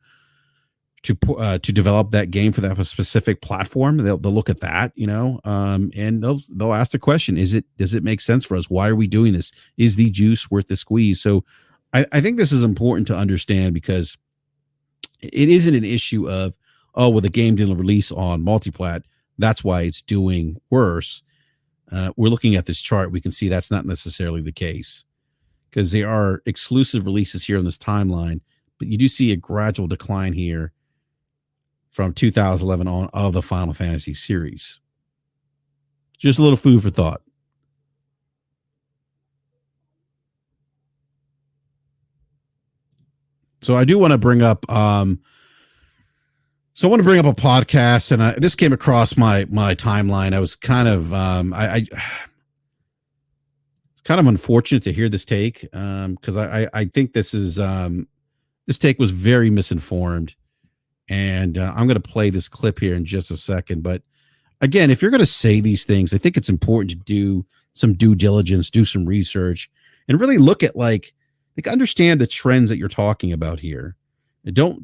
develop that game for that specific platform? They'll look at that, and they'll ask the question: does it make sense for us? Why are we doing this? Is the juice worth the squeeze? So, I think this is important to understand, because it isn't an issue of, oh, well, the game didn't release on multiplat, that's why it's doing worse. We're looking at this chart. We can see that's not necessarily the case, because there are exclusive releases here on this timeline, but you do see a gradual decline here from 2011 on of the Final Fantasy series. Just a little food for thought. So I do want to bring up a podcast, and this came across my timeline. I was kind of it's kind of unfortunate to hear this take, because I think this take was very misinformed, and I'm going to play this clip here in just a second. But again, if you're going to say these things, I think it's important to do some due diligence, do some research, and really look at understand the trends that you're talking about here. Don't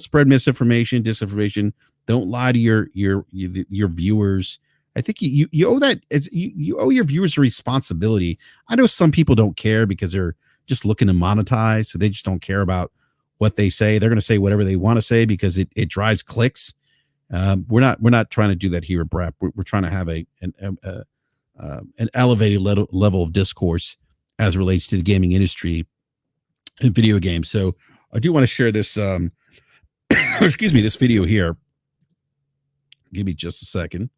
spread misinformation, disinformation. Don't lie to your viewers. I think you owe that, you owe your viewers a responsibility. I know some people don't care because they're just looking to monetize, so they just don't care about what they say. They're going to say whatever they want to say because it drives clicks. We're not trying to do that here at BRAP. We're trying to have an elevated level of discourse as it relates to the gaming industry and video games. So I do want to share this, excuse me, this video here. Give me just a second.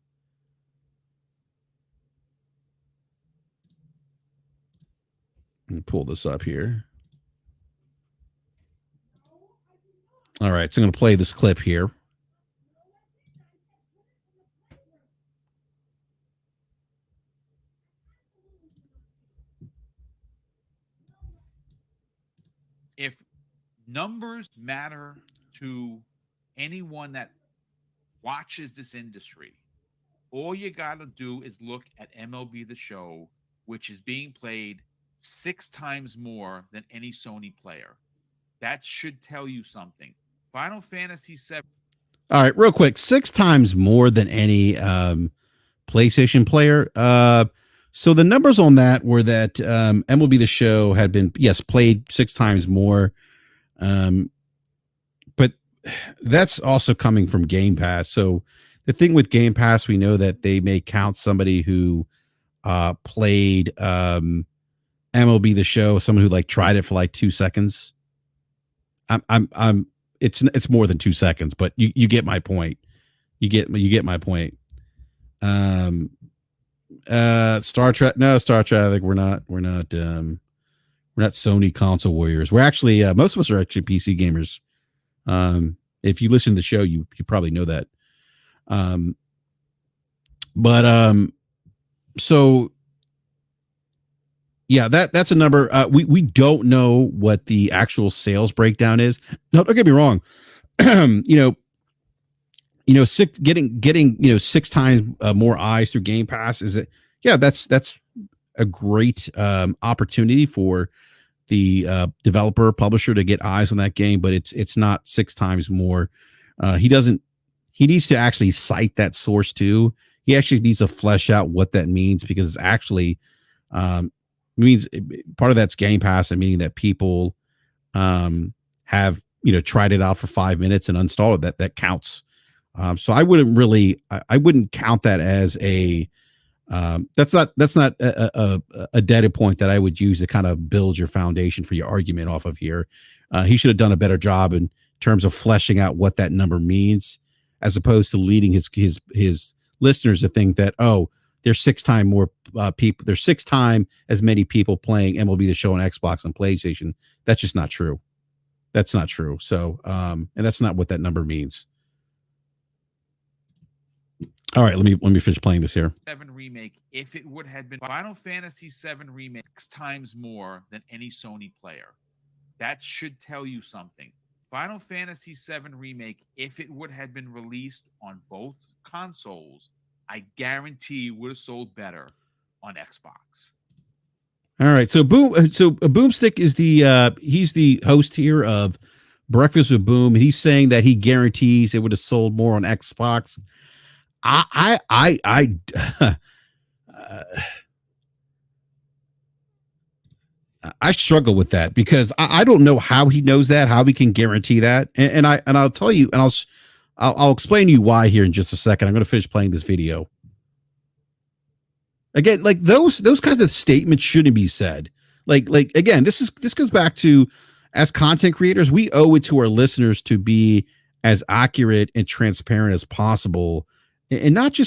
Let me pull this up here. All right, so I'm going to play this clip here. If numbers matter to anyone that watches this industry, all you got to do is look at MLB The Show, which is being played 6 times more than any Sony player. That should tell you something. Final Fantasy 7. All right, real quick, 6 times more than any PlayStation player. So the numbers on that were that MLB The Show had been, yes, played 6 times more. But that's also coming from Game Pass. So the thing with Game Pass, we know that they may count somebody who played MLB The Show, someone who tried it for 2 seconds. It's more than 2 seconds, but you get my point. You get my point. Star Trek. We're not Sony console warriors. We're actually, most of us are actually PC gamers. If you listen to the show, you probably know that. So yeah, that's a number. We don't know what the actual sales breakdown is. No, don't get me wrong. Getting 6 times more eyes through Game Pass that's a great opportunity for the developer publisher to get eyes on that game, but it's not 6 times more. He needs to actually cite that source too. he actually needs to flesh out what that means, because it's actually means part of that's Game Pass, and meaning that people have tried it out for 5 minutes and uninstalled it. That counts. So I wouldn't count that as a that's not a data point that I would use to kind of build your foundation for your argument off of here. He should have done a better job in terms of fleshing out what that number means, as opposed to leading his listeners to think that, oh, there's 6 times more people, there's 6 times as many people playing MLB The Show on Xbox and PlayStation. That's just not true. That's not true. So, and that's not what that number means. All right, let me finish playing this here. 7 remake, if it would have been Final Fantasy 7 remake 6 times more than any Sony player. That should tell you something. Final Fantasy 7 remake, if it would have been released on both consoles, I guarantee would have sold better on Xbox. All right, so Boomstick is he's the host here of Breakfast with Boom, and he's saying that he guarantees it would have sold more on Xbox. I struggle with that, because I don't know how he knows that, how he can guarantee that, and I'll tell you, and I'll explain to you why here in just a second. I'm going to finish playing this video. Again, like those kinds of statements shouldn't be said. Like again, this goes back to, as content creators, we owe it to our listeners to be as accurate and transparent as possible, and not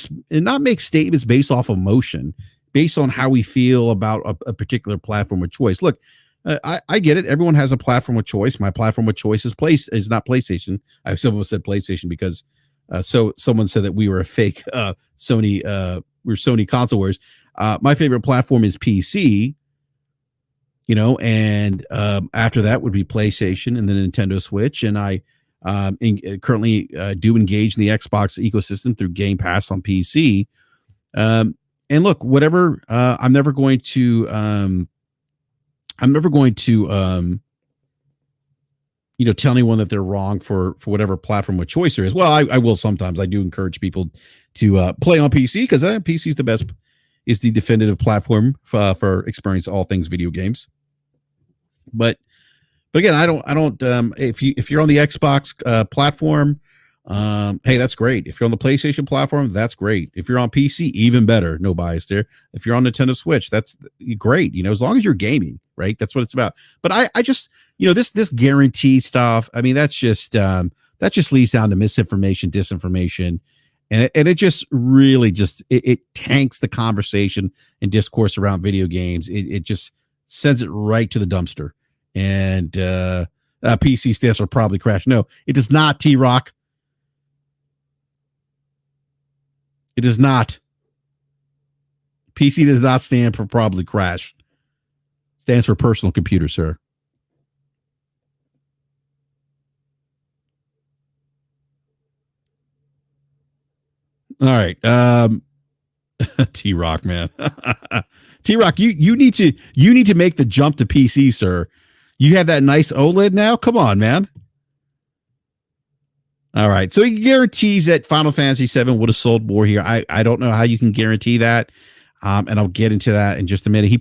make statements based off emotion, based on how we feel about a particular platform of choice. Look, I get it. Everyone has a platform of choice. My platform of choice is not PlayStation. I almost said PlayStation because so someone said that we were a fake Sony. We're Sony console wars. My favorite platform is PC. And after that would be PlayStation and then Nintendo Switch. And I currently do engage in the Xbox ecosystem through Game Pass on PC. And look, whatever, I'm never going to tell anyone that they're wrong for whatever platform of choice there is. Well, I will sometimes. I do encourage people to play on PC, because PC is the definitive platform for experience all things video games. But again, I don't. If you're on the Xbox platform, hey, that's great. If you're on the PlayStation platform, that's great. If you're on PC, even better. No bias there. If you're on Nintendo Switch, that's great. As long as you're gaming, right? That's what it's about. But I just, this guarantee stuff, I mean, that just leads down to misinformation, disinformation, and it just really it tanks the conversation and discourse around video games. It just sends it right to the dumpster. And PC stands for probably crash. No, it does not. T-Rock. It does not. PC does not stand for probably crash. It stands for personal computer, sir. All right. T-Rock, man. T-Rock, you need to make the jump to PC, sir. You have that nice OLED now? Come on, man. All right. So he guarantees that Final Fantasy 7 would have sold more here. I don't know how you can guarantee that. And I'll get into that in just a minute.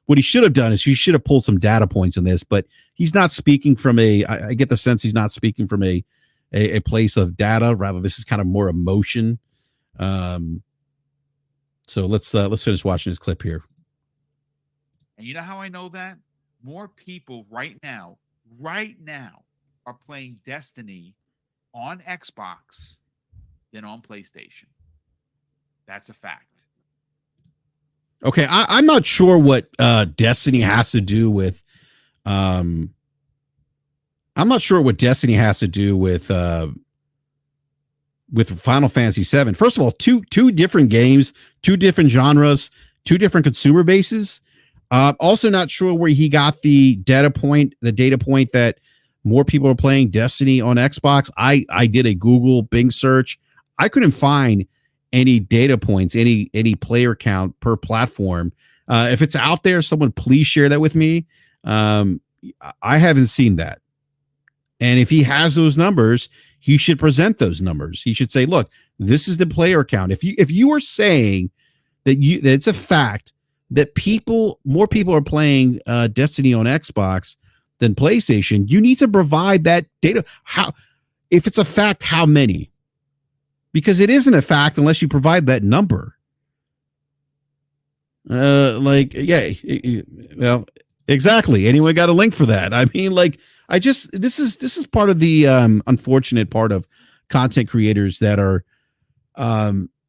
What he should have done is he should have pulled some data points on this, but he's not speaking from I get the sense he's not speaking from a place of data. Rather, this is kind of more emotion. So let's finish watching this clip here. And you know how I know that? More people right now are playing Destiny on Xbox than on PlayStation. That's a fact. Okay, I'm not sure what Destiny has to do with. I'm not sure what Destiny has to do with Final Fantasy 7. First of all, two different games, two different genres, two different consumer bases. Also not sure where he got the data point that more people are playing Destiny on Xbox. I did a Google Bing search. I couldn't find any data points, any player count per platform. If it's out there, someone please share that with me. I haven't seen that. And if he has those numbers, he should present those numbers. He should say, look, This is the player count. If you are saying that it's a fact that more people are playing Destiny on Xbox than PlayStation, you need to provide that data. If it's a fact, how many? Because it isn't a fact unless you provide that number. Well, exactly. Anyone got a link for that? I mean, this is part of the unfortunate part of content creators that are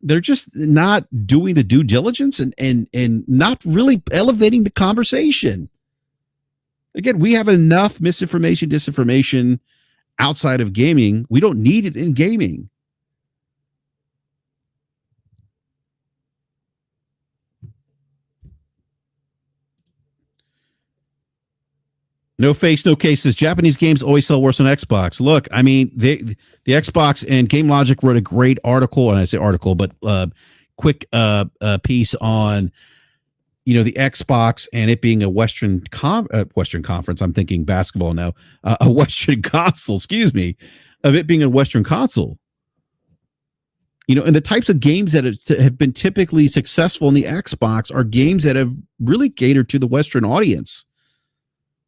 they're just not doing the due diligence and not really elevating the conversation. Again, we have enough misinformation, disinformation outside of gaming. We don't need it in gaming. No face, no cases. Japanese games always sell worse on Xbox. Look, I mean, the Xbox and Game Logic wrote a great article, and I say article, but quick piece on the Xbox and it being a Western conference. I'm thinking basketball now. A Western console, excuse me, of it being a Western console. And the types of games that have been typically successful in the Xbox are games that have really catered to the Western audience.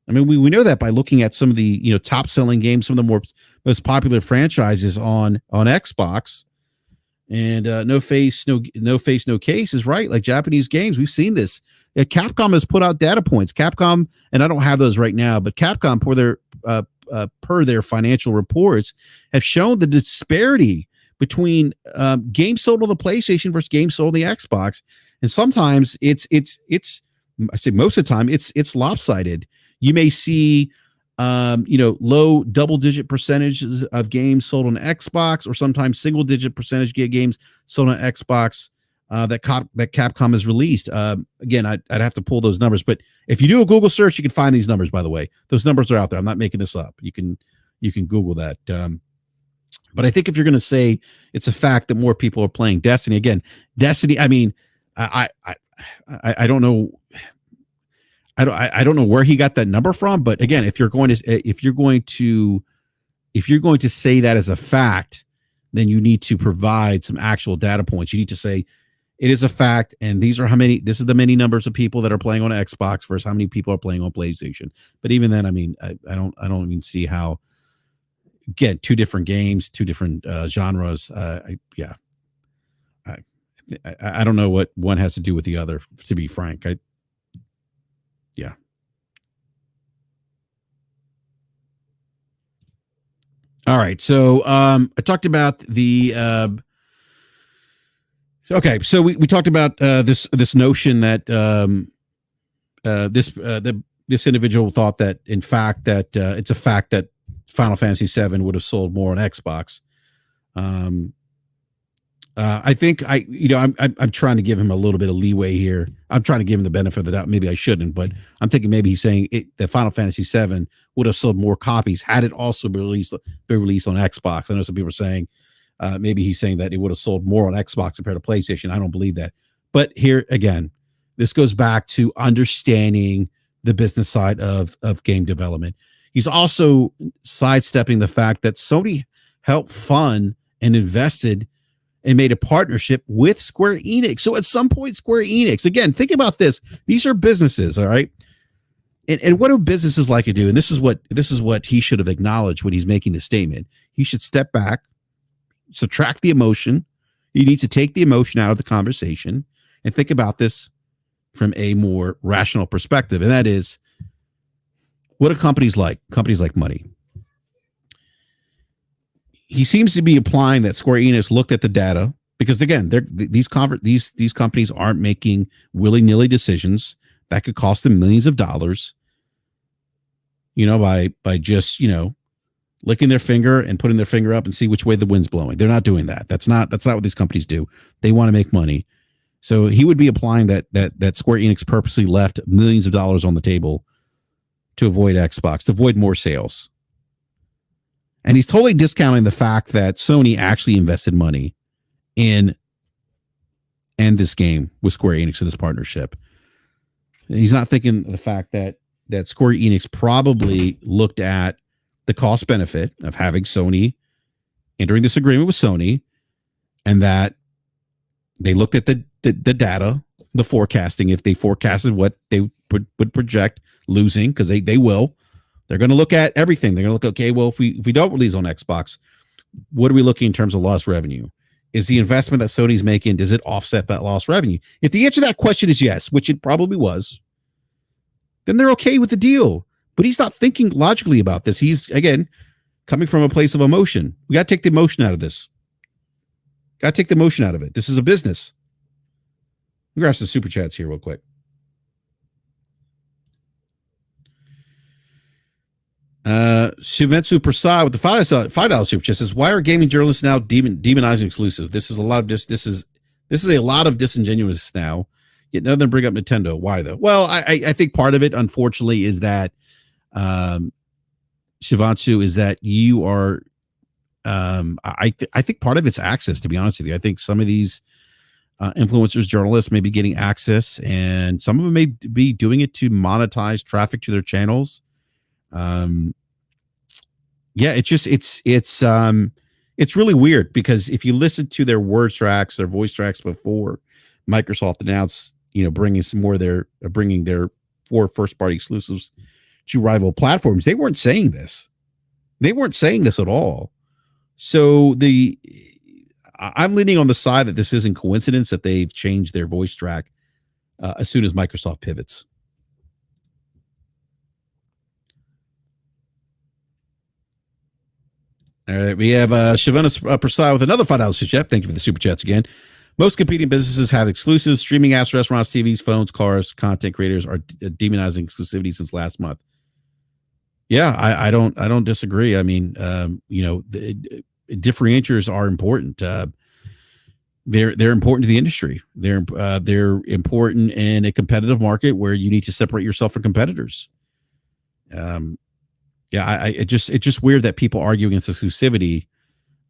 I mean, we know that by looking at some of the top selling games, some of the most popular franchises on Xbox, and no face, no case is right. Like Japanese games, we've seen this. Capcom has put out data points. Capcom, and I don't have those right now, but Capcom per their financial reports have shown the disparity between games sold on the PlayStation versus games sold on the Xbox, and sometimes it's I say most of the time it's lopsided. You may see, low double-digit percentages of games sold on Xbox, or sometimes single-digit percentage games sold on Xbox that Capcom has released. Again, I'd have to pull those numbers, but if you do a Google search, you can find these numbers. By the way, those numbers are out there. I'm not making this up. You can Google that. But I think if you're going to say it's a fact that more people are playing Destiny, again, Destiny. I mean, I don't know. I don't know where he got that number from, but again, if you're going to say that as a fact, then you need to provide some actual data points. You need to say it is a fact, and this is the many numbers of people that are playing on Xbox versus how many people are playing on PlayStation. But even then, I mean, I don't even see how. Again, two different games, two different genres. I don't know what one has to do with the other, to be frank. Yeah. All right. So I talked about the okay. So we talked about this notion that this individual thought that in fact that it's a fact that Final Fantasy VII would have sold more on Xbox. I think I'm trying to give him a little bit of leeway here. I'm trying to give him the benefit of the doubt. Maybe I shouldn't, but I'm thinking maybe he's saying that Final Fantasy VII would have sold more copies had it also been released on Xbox. I know some people are saying maybe he's saying that it would have sold more on Xbox compared to PlayStation. I don't believe that. But here again, this goes back to understanding the business side of game development. He's also sidestepping the fact that Sony helped fund and invested and made a partnership with Square Enix. So at some point, Square Enix, again, think about this. These are businesses, all right? And what do businesses like to do? And this is what he should have acknowledged when he's making the statement. He should step back, subtract the emotion. He needs to take the emotion out of the conversation and think about this from a more rational perspective. And that is, what are companies like? Companies like money. He seems to be applying that Square Enix looked at the data because, again, these companies aren't making willy-nilly decisions that could cost them millions of dollars, by just, licking their finger and putting their finger up and see which way the wind's blowing. They're not doing that. That's not what these companies do. They want to make money. So he would be applying that Square Enix purposely left millions of dollars on the table to avoid Xbox, to avoid more sales. And he's totally discounting the fact that Sony actually invested money in this game with Square Enix in this partnership. And he's not thinking of the fact that Square Enix probably looked at the cost benefit of having Sony entering this agreement with Sony and that they looked at the data, the forecasting. If they forecasted what they would project losing, because they will, they're going to look at everything. They're going to look, okay, well, if we don't release on Xbox, what are we looking in terms of lost revenue? Is the investment that Sony's making, does it offset that lost revenue? If the answer to that question is yes, which it probably was, then they're okay with the deal. But he's not thinking logically about this. He's, again, coming from a place of emotion. We got to take the emotion out of this. Got to take the emotion out of it. This is a business. Let me grab some super chats here real quick. Shivetsu Prasad with the $5 super chat says, "Why are gaming journalists now demonizing exclusive? This is a lot of this is a lot of disingenuous now. Yet none of them bring up Nintendo. Why though? Well, I think part of it, unfortunately, is that Shivatsu, is that you are. I think part of it's access. To be honest with you, I think some of these influencers, journalists, may be getting access, and some of them may be doing it to monetize traffic to their channels. Yeah, it's really weird, because if you listen to their word tracks, their voice tracks before Microsoft announced, bringing some more bringing their 4 first-party exclusives to rival platforms, they weren't saying this. They weren't saying this at all. So I'm leaning on the side that this isn't coincidence that they've changed their voice track as soon as Microsoft pivots. All right, we have Shavana Prasad with another $5 super chat. Thank you for the super chats again. Most competing businesses have exclusives. Streaming apps, restaurants, TVs, phones, cars, content creators are demonizing exclusivity since last month. Yeah, I don't disagree. I mean, the differentiators are important. They're important to the industry. They're important in a competitive market where you need to separate yourself from competitors. Yeah, it's just weird that people argue against exclusivity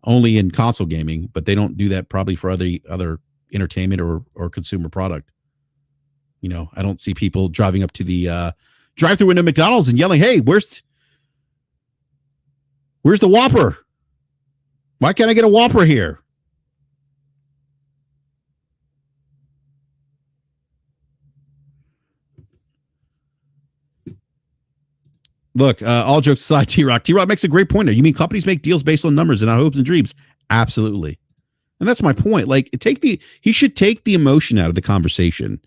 only in console gaming, but they don't do that probably for other entertainment or consumer product. I don't see people driving up to the drive-thru window McDonald's and yelling, "Hey, where's the Whopper? Why can't I get a Whopper here?" Look, all jokes aside, T-Rock makes a great point there. You mean companies make deals based on numbers and not hopes and dreams? Absolutely. And that's my point. Like, he should take the emotion out of the conversation,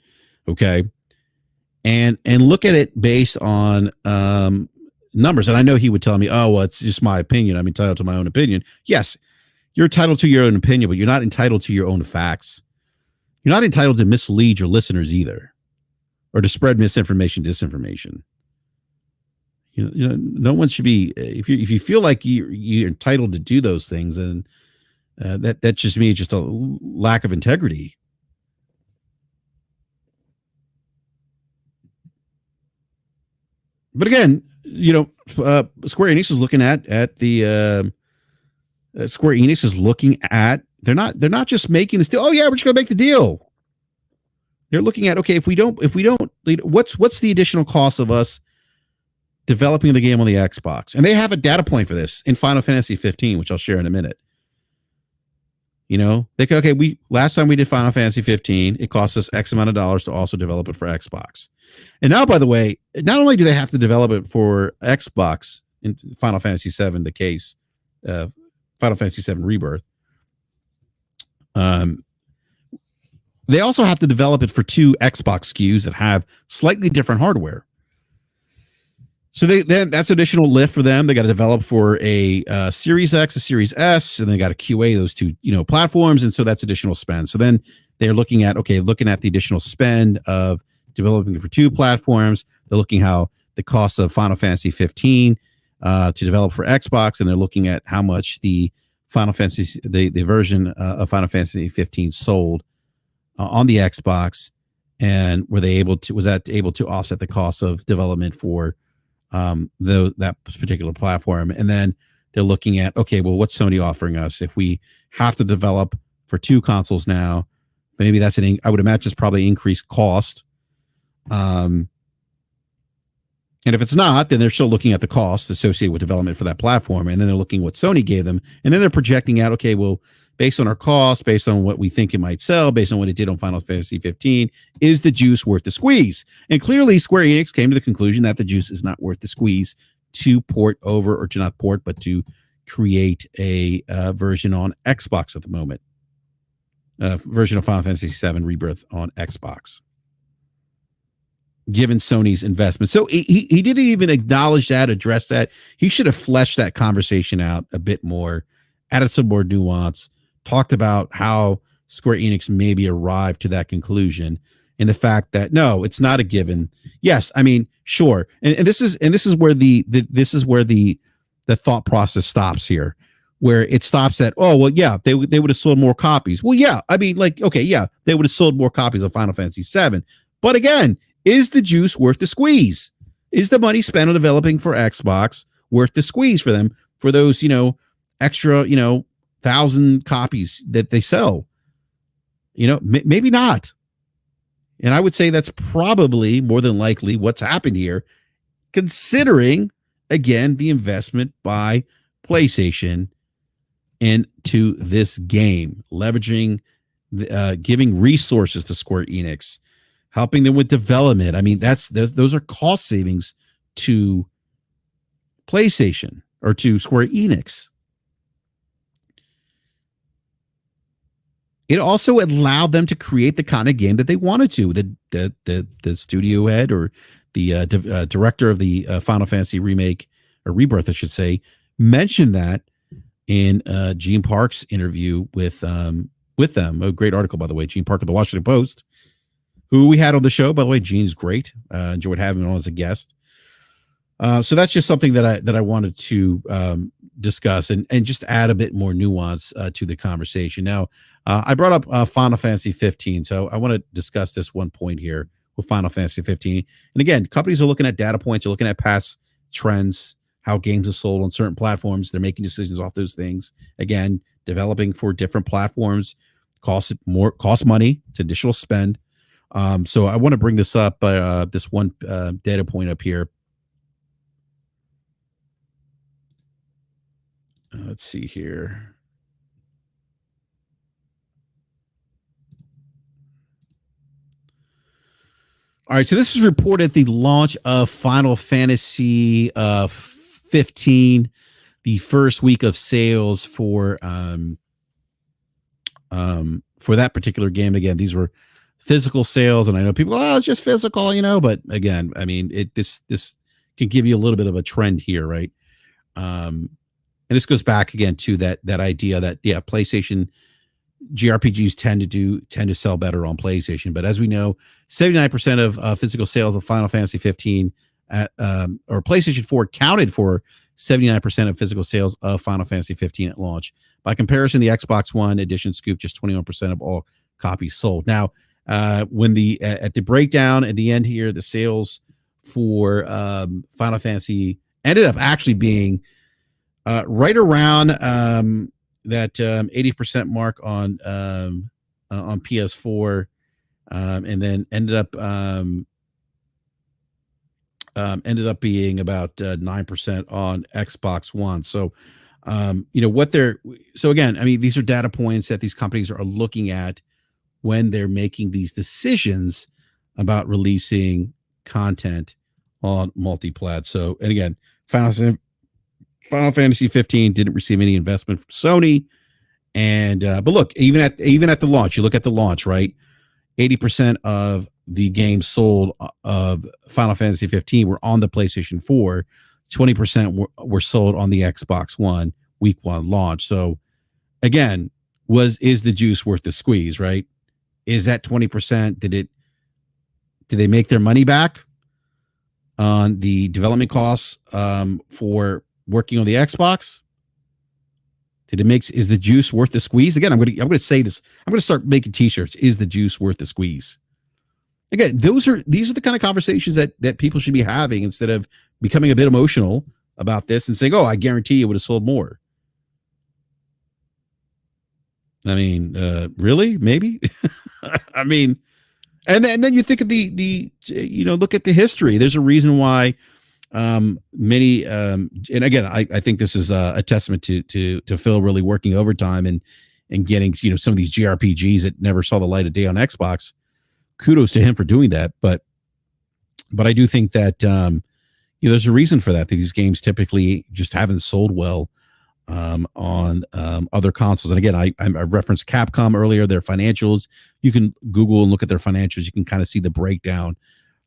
okay? And look at it based on numbers. And I know he would tell me, "Oh, well, it's just my opinion. I'm entitled to my own opinion." Yes, you're entitled to your own opinion, but you're not entitled to your own facts. You're not entitled to mislead your listeners either, or to spread misinformation, disinformation. No one should be. If you feel like you're entitled to do those things, then that just means just a lack of integrity. But again, Square Enix is looking at the Square Enix is looking at. They're not just making this deal. Oh yeah, we're just going to make the deal. They're looking at, okay, if we don't, what's the additional cost of us developing the game on the Xbox? And they have a data point for this in Final Fantasy 15, which I'll share in a minute. They go, okay, last time we did Final Fantasy 15, it cost us X amount of dollars to also develop it for Xbox. And now, by the way, not only do they have to develop it for Xbox in Final Fantasy 7, the case, Final Fantasy 7 Rebirth, they also have to develop it for 2 Xbox SKUs that have slightly different hardware. So that's additional lift for them. They got to develop for a Series X, a Series S, and they got to QA those 2, platforms, and so that's additional spend. So then they're looking at the additional spend of developing it for 2 platforms. They're looking how the cost of Final Fantasy 15 to develop for Xbox, and they're looking at how much the Final Fantasy the version of Final Fantasy 15 sold on the Xbox, and was that able to offset the cost of development for that particular platform? And then they're looking at, okay, well, what's Sony offering us if we have to develop for 2 consoles now? Maybe that's I would imagine it's probably increased cost. And if it's not, then they're still looking at the cost associated with development for that platform. And then they're looking what Sony gave them. And then they're projecting out, okay, well, based on our costs, based on what we think it might sell, based on what it did on Final Fantasy 15, is the juice worth the squeeze? And clearly, Square Enix came to the conclusion that the juice is not worth the squeeze to port over, or to not port, but to create a version on Xbox at the moment. Version of Final Fantasy 7 Rebirth on Xbox, given Sony's investment. So he didn't even acknowledge that, address that. He should have fleshed that conversation out a bit more, added some more nuance, talked about how Square Enix maybe arrived to that conclusion, and the fact that no, it's not a given. Yes, I mean, sure, and this is where the thought process stops here, where it stops at, oh, well, yeah, they would have sold more copies. Well, yeah, I mean, like, okay, yeah, they would have sold more copies of Final Fantasy 7. But again, is the juice worth the squeeze? Is the money spent on developing for Xbox worth the squeeze for them, for those, extra, 1,000 copies that they sell? Maybe not. And I would say that's probably more than likely what's happened here, considering, again, the investment by PlayStation into this game, leveraging, giving resources to Square Enix, helping them with development. I mean, those are cost savings to PlayStation, or to Square Enix. It also allowed them to create the kind of game that they wanted to. The studio head, or the director of the Final Fantasy remake, or Rebirth, I should say, mentioned that in Gene Park's interview with them. A great article, by the way. Gene Park of the Washington Post, who we had on the show, by the way. Gene's great. Enjoyed having him on as a guest. So that's just something that I wanted to discuss and just add a bit more nuance to the conversation. Now, I brought up Final Fantasy 15, so I want to discuss this one point here with Final Fantasy 15. And again, companies are looking at data points, are looking at past trends, how games are sold on certain platforms. They're making decisions off those things. Again, developing for different platforms costs money. It's additional spend. So I want to bring this up, this one data point up here. Let's see here. All right, so this is reported at the launch of Final Fantasy 15, the first week of sales for that particular game. Again, these were physical sales, and I know people, it's just physical, but again, I mean, this can give you a little bit of a trend here, right? And this goes back again to that idea that, yeah, PlayStation JRPGs tend to sell better on PlayStation. But as we know, 79% of physical sales of Final Fantasy 15 or PlayStation 4 counted for 79% of physical sales of Final Fantasy 15 at launch. By comparison, the Xbox One edition scooped just 21% of all copies sold. Now, when at the breakdown at the end here, the sales for Final Fantasy ended up actually being right around that 80% mark on PS4, and then ended up being about 9% on Xbox One. So, so again, I mean, these are data points that these companies are looking at when they're making these decisions about releasing content on multi-plat. So, and again, Final Fantasy 15 didn't receive any investment from Sony. And, but look, even at the launch, you look at the launch, right? 80% of the games sold of Final Fantasy 15 were on the PlayStation 4. 20% were sold on the Xbox One week one launch. So again, is the juice worth the squeeze, right? Is that 20%? Did they make their money back on the development costs for working on the Xbox? Is the juice worth the squeeze? Again, I'm going to say this. I'm going to start making t-shirts. Is the juice worth the squeeze? Again, these are the kind of conversations that people should be having, instead of becoming a bit emotional about this and saying, "Oh, I guarantee it would have sold more." I mean, really? Maybe. I mean, and then you think of the look at the history. There's a reason why many and again, I think this is a testament to Phil really working overtime and and getting, some of these JRPGs that never saw the light of day on Xbox. Kudos to him for doing that. But I do think that, there's a reason for that these games typically just haven't sold well on other consoles. And again, I referenced Capcom earlier, their financials. You can Google and look at their financials. You can kind of see the breakdown.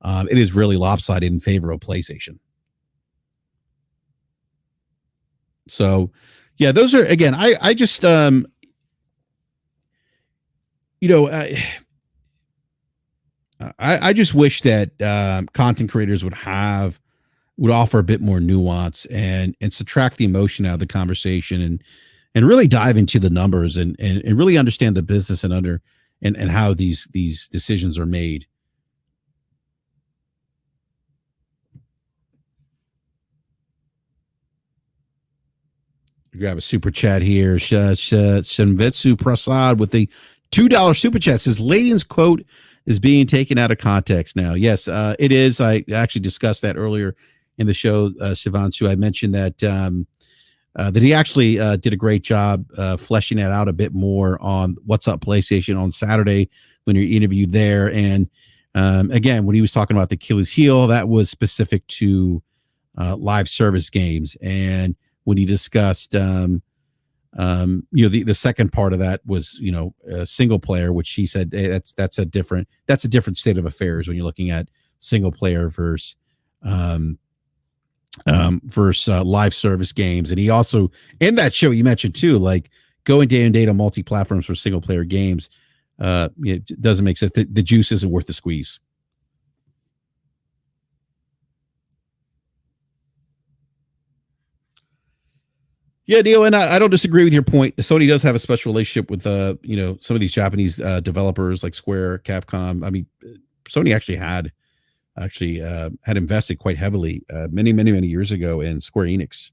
It is really lopsided in favor of PlayStation. So, yeah, those are, again, I just, I just wish that content creators would offer a bit more nuance and subtract the emotion out of the conversation and really dive into the numbers and really understand the business and how these decisions are made. Grab a super chat here. Shenvetsu Prasad with the $2 super chat says Layden's quote is being taken out of context now. Yes, it is. I actually discussed that earlier in the show, Shivanshu. I mentioned that that he actually did a great job fleshing that out a bit more on What's Up PlayStation on Saturday when you interviewed there. And again, when he was talking about the Achilles heel, that was specific to live service games. And when he discussed, the second part of that was, single player, which he said, hey, that's a different state of affairs when you're looking at single player versus live service games. And he also, in that show, you mentioned too, like going day and date on multi-platforms for single player games, it doesn't make sense. The juice isn't worth the squeeze. Yeah, Neil, and I don't disagree with your point. Sony does have a special relationship with, some of these Japanese developers like Square, Capcom. I mean, Sony actually had invested quite heavily many, many, many years ago in Square Enix.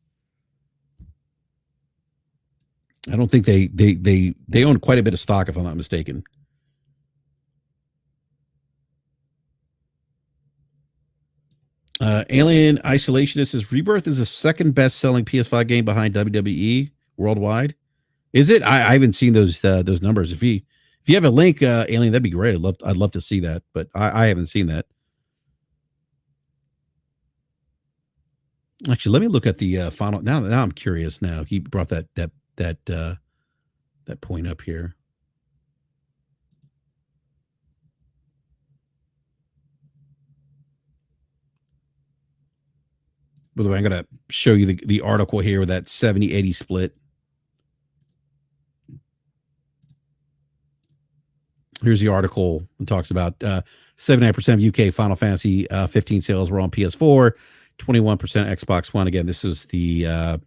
I don't think they own quite a bit of stock, if I'm not mistaken. Alien Isolationist says Rebirth is the second best-selling PS5 game behind WWE worldwide. Is it? I haven't seen those numbers. If you have a link, Alien, that'd be great. I'd love to see that, but I haven't seen that. Actually, let me look at the final. Now I'm curious. Now he brought that point up here. By the way, I'm going to show you the article here with that 70-80 split. Here's the article. It talks about 79% of UK Final Fantasy 15 sales were on PS4, 21% Xbox One. Again, this is the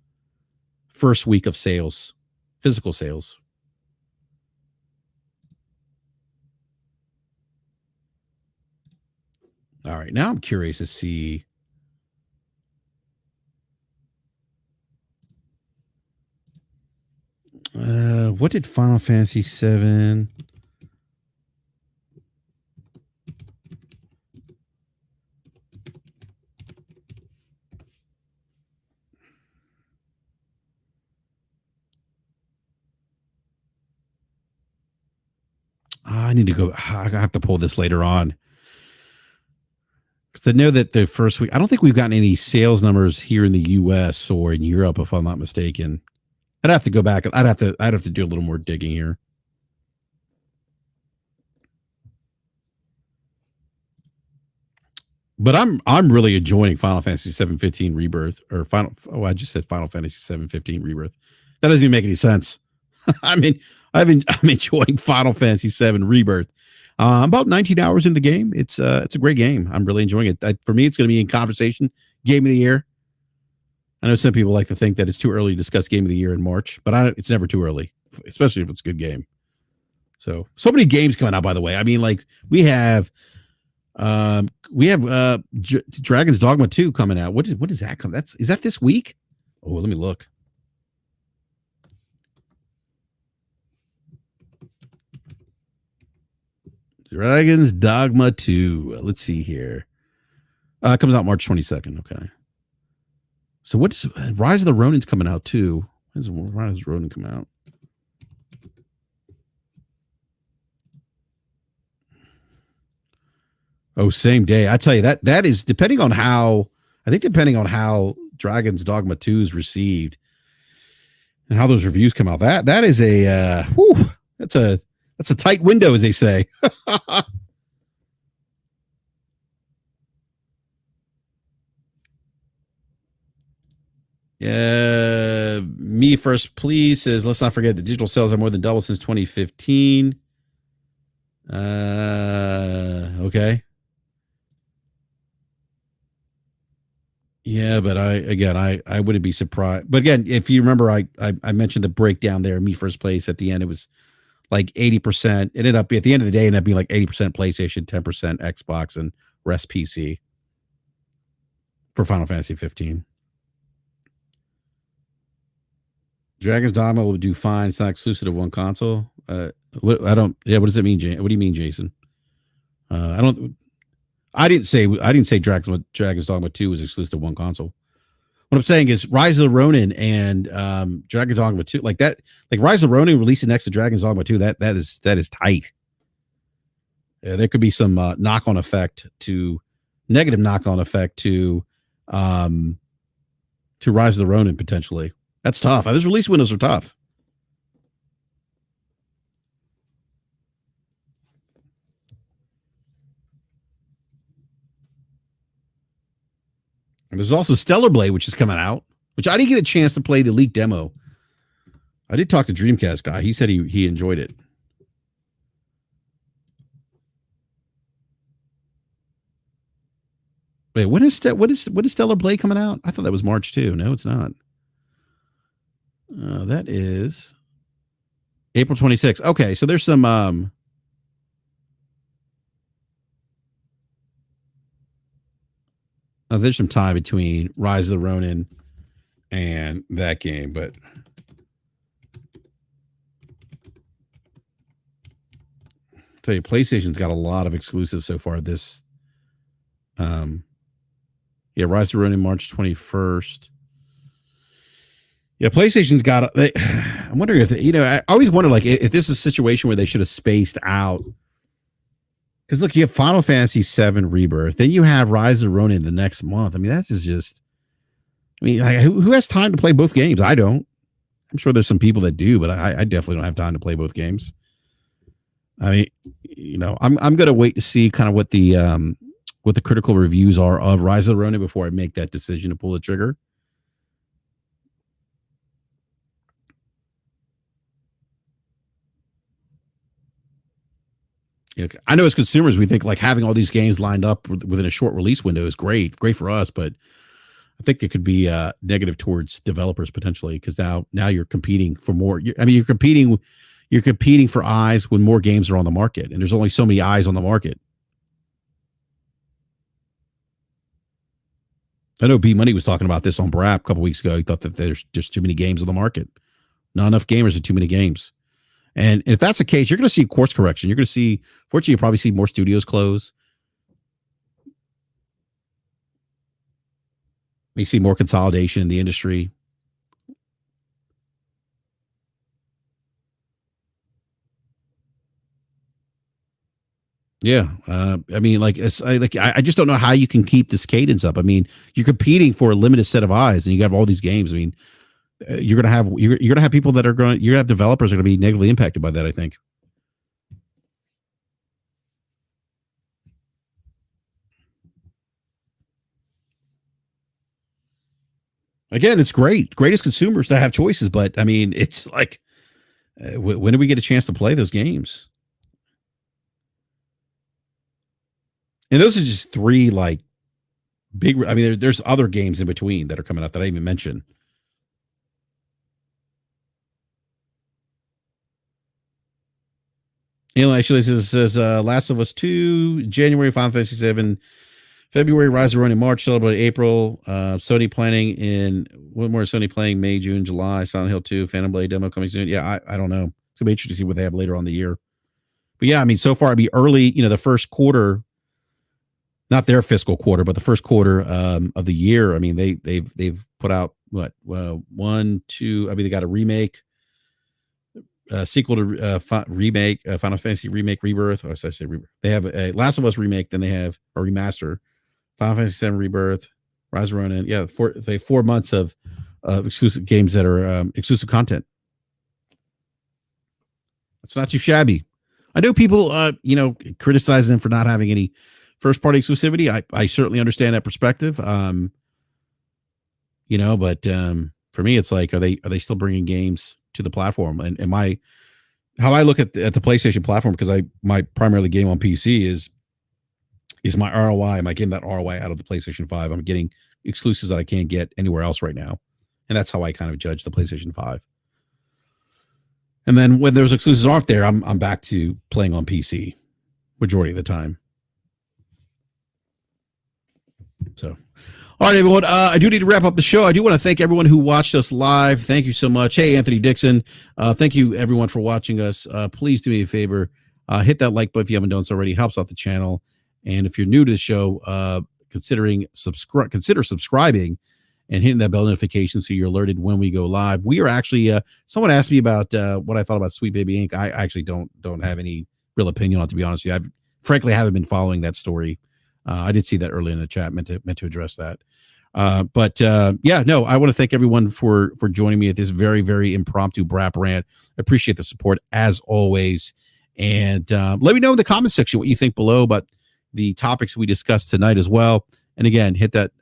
first week of sales, physical sales. All right, now I'm curious to see. What did Final Fantasy 7? I need to go. I have to pull this later on. Because I know that the first week, I don't think we've gotten any sales numbers here in the US or in Europe, if I'm not mistaken. I'd have to go back. I'd have to do a little more digging here. But I'm really enjoying Final Fantasy 7-15 Rebirth or I just said Final Fantasy 7-15 Rebirth. That doesn't even make any sense. I mean, I'm enjoying Final Fantasy 7 Rebirth. I'm about 19 hours in the game. It's a great game. I'm really enjoying it. For me, it's going to be in conversation. Game of the year. I know some people like to think that it's too early to discuss game of the year in March, but it's never too early, especially if it's a good game. So many games coming out, by the way. I mean, like we have Dragon's Dogma 2 coming out. What is that come? Is that this week? Oh, let me look. Dragon's Dogma 2. Let's see here. It comes out March 22nd. Okay. So what is Rise of the Ronin's coming out too? When does Rise of the Ronin come out? Oh, same day. I tell you that is depending on how Dragon's Dogma 2 is received and how those reviews come out. That is a that's a tight window, as they say. Me first, please says, let's not forget the digital sales have more than doubled since 2015. Okay. Yeah, but I wouldn't be surprised. But again, if you remember, I mentioned the breakdown there. Me first place at the end, it was like 80%. It ended up at the end of the day, it ended up being like 80% PlayStation, 10% Xbox, and rest PC for Final Fantasy 15. Dragon's Dogma will do fine. It's not exclusive to one console. What does it mean, What do you mean, Jason? I didn't say Dragon's Dogma 2 was exclusive to one console. What I'm saying is Rise of the Ronin and Dragon's Dogma 2, like that, like Rise of the Ronin releasing next to Dragon's Dogma 2, that is tight. Yeah, there could be some negative knock-on effect to Rise of the Ronin potentially. That's tough. Those release windows are tough. And there's also Stellar Blade, which is coming out, which I didn't get a chance to play the leaked demo. I did talk to Dreamcast guy. He said he enjoyed it. Wait, what is Stellar Blade coming out? I thought that was March too. No, it's not. That is April 26th. Okay, so there's some there's some time between Rise of the Ronin and that game, but I'll tell you, PlayStation's got a lot of exclusives so far. This, Rise of the Ronin March 21st. Yeah, PlayStation's got. I'm wondering if I always wonder like if this is a situation where they should have spaced out. Because look, you have Final Fantasy 7 Rebirth, then you have Rise of the Ronin the next month. I mean, that's just. I mean, who has time to play both games? I don't. I'm sure there's some people that do, but I definitely don't have time to play both games. I mean, I'm gonna wait to see kind of what the critical reviews are of Rise of the Ronin before I make that decision to pull the trigger. I know as consumers, we think like having all these games lined up within a short release window is great for us, but I think it could be negative towards developers potentially because now you're competing for more. You're competing for eyes when more games are on the market, and there's only so many eyes on the market. I know B Money was talking about this on BRAP a couple weeks ago. He thought that there's just too many games on the market, not enough gamers and too many games. And if that's the case, you're going to see course correction. You're going to see, fortunately, you'll probably see more studios close. You see more consolidation in the industry. Yeah, I mean, like I just don't know how you can keep this cadence up. I mean, you're competing for a limited set of eyes, and you have all these games. I mean, you're gonna have people that are going. You're gonna have developers that are gonna be negatively impacted by that. I think. Again, it's great as consumers to have choices, but I mean, it's like, when do we get a chance to play those games? And those are just three like big. I mean, there's other games in between that are coming out that I even mentioned. Actually says Last of Us 2, January, Final Fantasy 7, February, Rise of Ronin, March, Celebrate April, Sony planning in, what more is Sony playing? May, June, July, Silent Hill 2, Phantom Blade demo coming soon. Yeah, I don't know. It's going to be interesting to see what they have later on in the year. But yeah, I mean, so far it'd be early, the first quarter, not their fiscal quarter, but the first quarter of the year. I mean, they've put out what, one, two, I mean, they got a remake. sequel to remake Final Fantasy remake Rebirth. Or should I say Rebirth? They have a Last of Us remake. Then they have a remaster, Final Fantasy 7 Rebirth, Rise of Ronin. Yeah, they have 4 months of exclusive games that are exclusive content. It's not too shabby. I know people, criticize them for not having any first party exclusivity. I certainly understand that perspective. But for me, it's like, are they still bringing games to the platform? And how I look at the PlayStation platform, because my primarily game on PC is my ROI. Am I getting that ROI out of the PlayStation 5? I'm getting exclusives that I can't get anywhere else right now, and that's how I kind of judge the PlayStation 5. And then when those exclusives aren't there, I'm back to playing on PC majority of the time. So, all right, everyone. I do need to wrap up the show. I do want to thank everyone who watched us live. Thank you so much. Hey, Anthony Dixon. Thank you, everyone, for watching us. Please do me a favor. Hit that like button if you haven't done so already. It helps out the channel. And if you're new to the show, consider subscribing and hitting that bell notification so you're alerted when we go live. We are actually, someone asked me about what I thought about Sweet Baby Inc. I actually don't have any real opinion on it, to be honest with you. I frankly haven't been following that story. I did see that earlier in the chat, meant to address that. I want to thank everyone for joining me at this very, very impromptu BRAP rant. I appreciate the support as always. And let me know in the comment section what you think below about the topics we discussed tonight as well. And again, hit that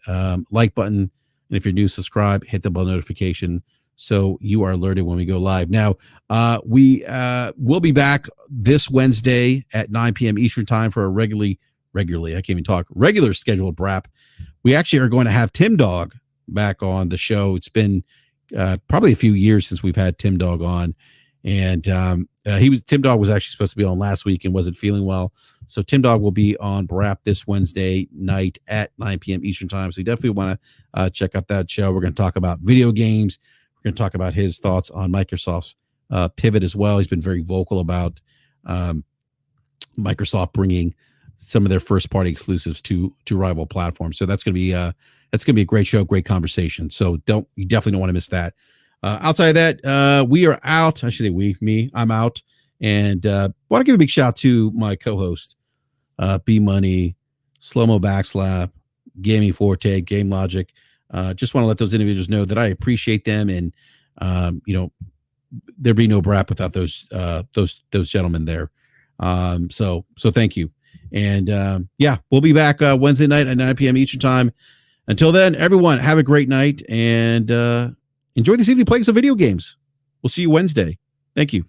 like button. And if you're new, subscribe, hit the bell notification so you are alerted when we go live. Now, we will be back this Wednesday at 9 p.m. Eastern time for a regular scheduled BRAP. We actually are going to have Tim Dog back on the show. It's been probably a few years since we've had Tim Dog on. And Tim Dog was actually supposed to be on last week and wasn't feeling well. So Tim Dog will be on BRAP this Wednesday night at 9 p.m. Eastern time. So you definitely want to check out that show. We're going to talk about video games. We're going to talk about his thoughts on Microsoft's pivot as well. He's been very vocal about Microsoft bringing some of their first party exclusives to rival platforms. So that's going to be a great show, great conversation. So you definitely don't want to miss that. Outside of that, we are out. I should say I'm out. And want to give a big shout out to my co-host, B Money, Slow Mo Backslap, Gaming Forte, Game Logic. Just want to let those individuals know that I appreciate them, and there'd be no BRAP without those gentlemen there. So thank you. And we'll be back Wednesday night at 9 p.m. Eastern time. Until then, everyone, have a great night and enjoy this evening playing some video games. We'll see you Wednesday. Thank you.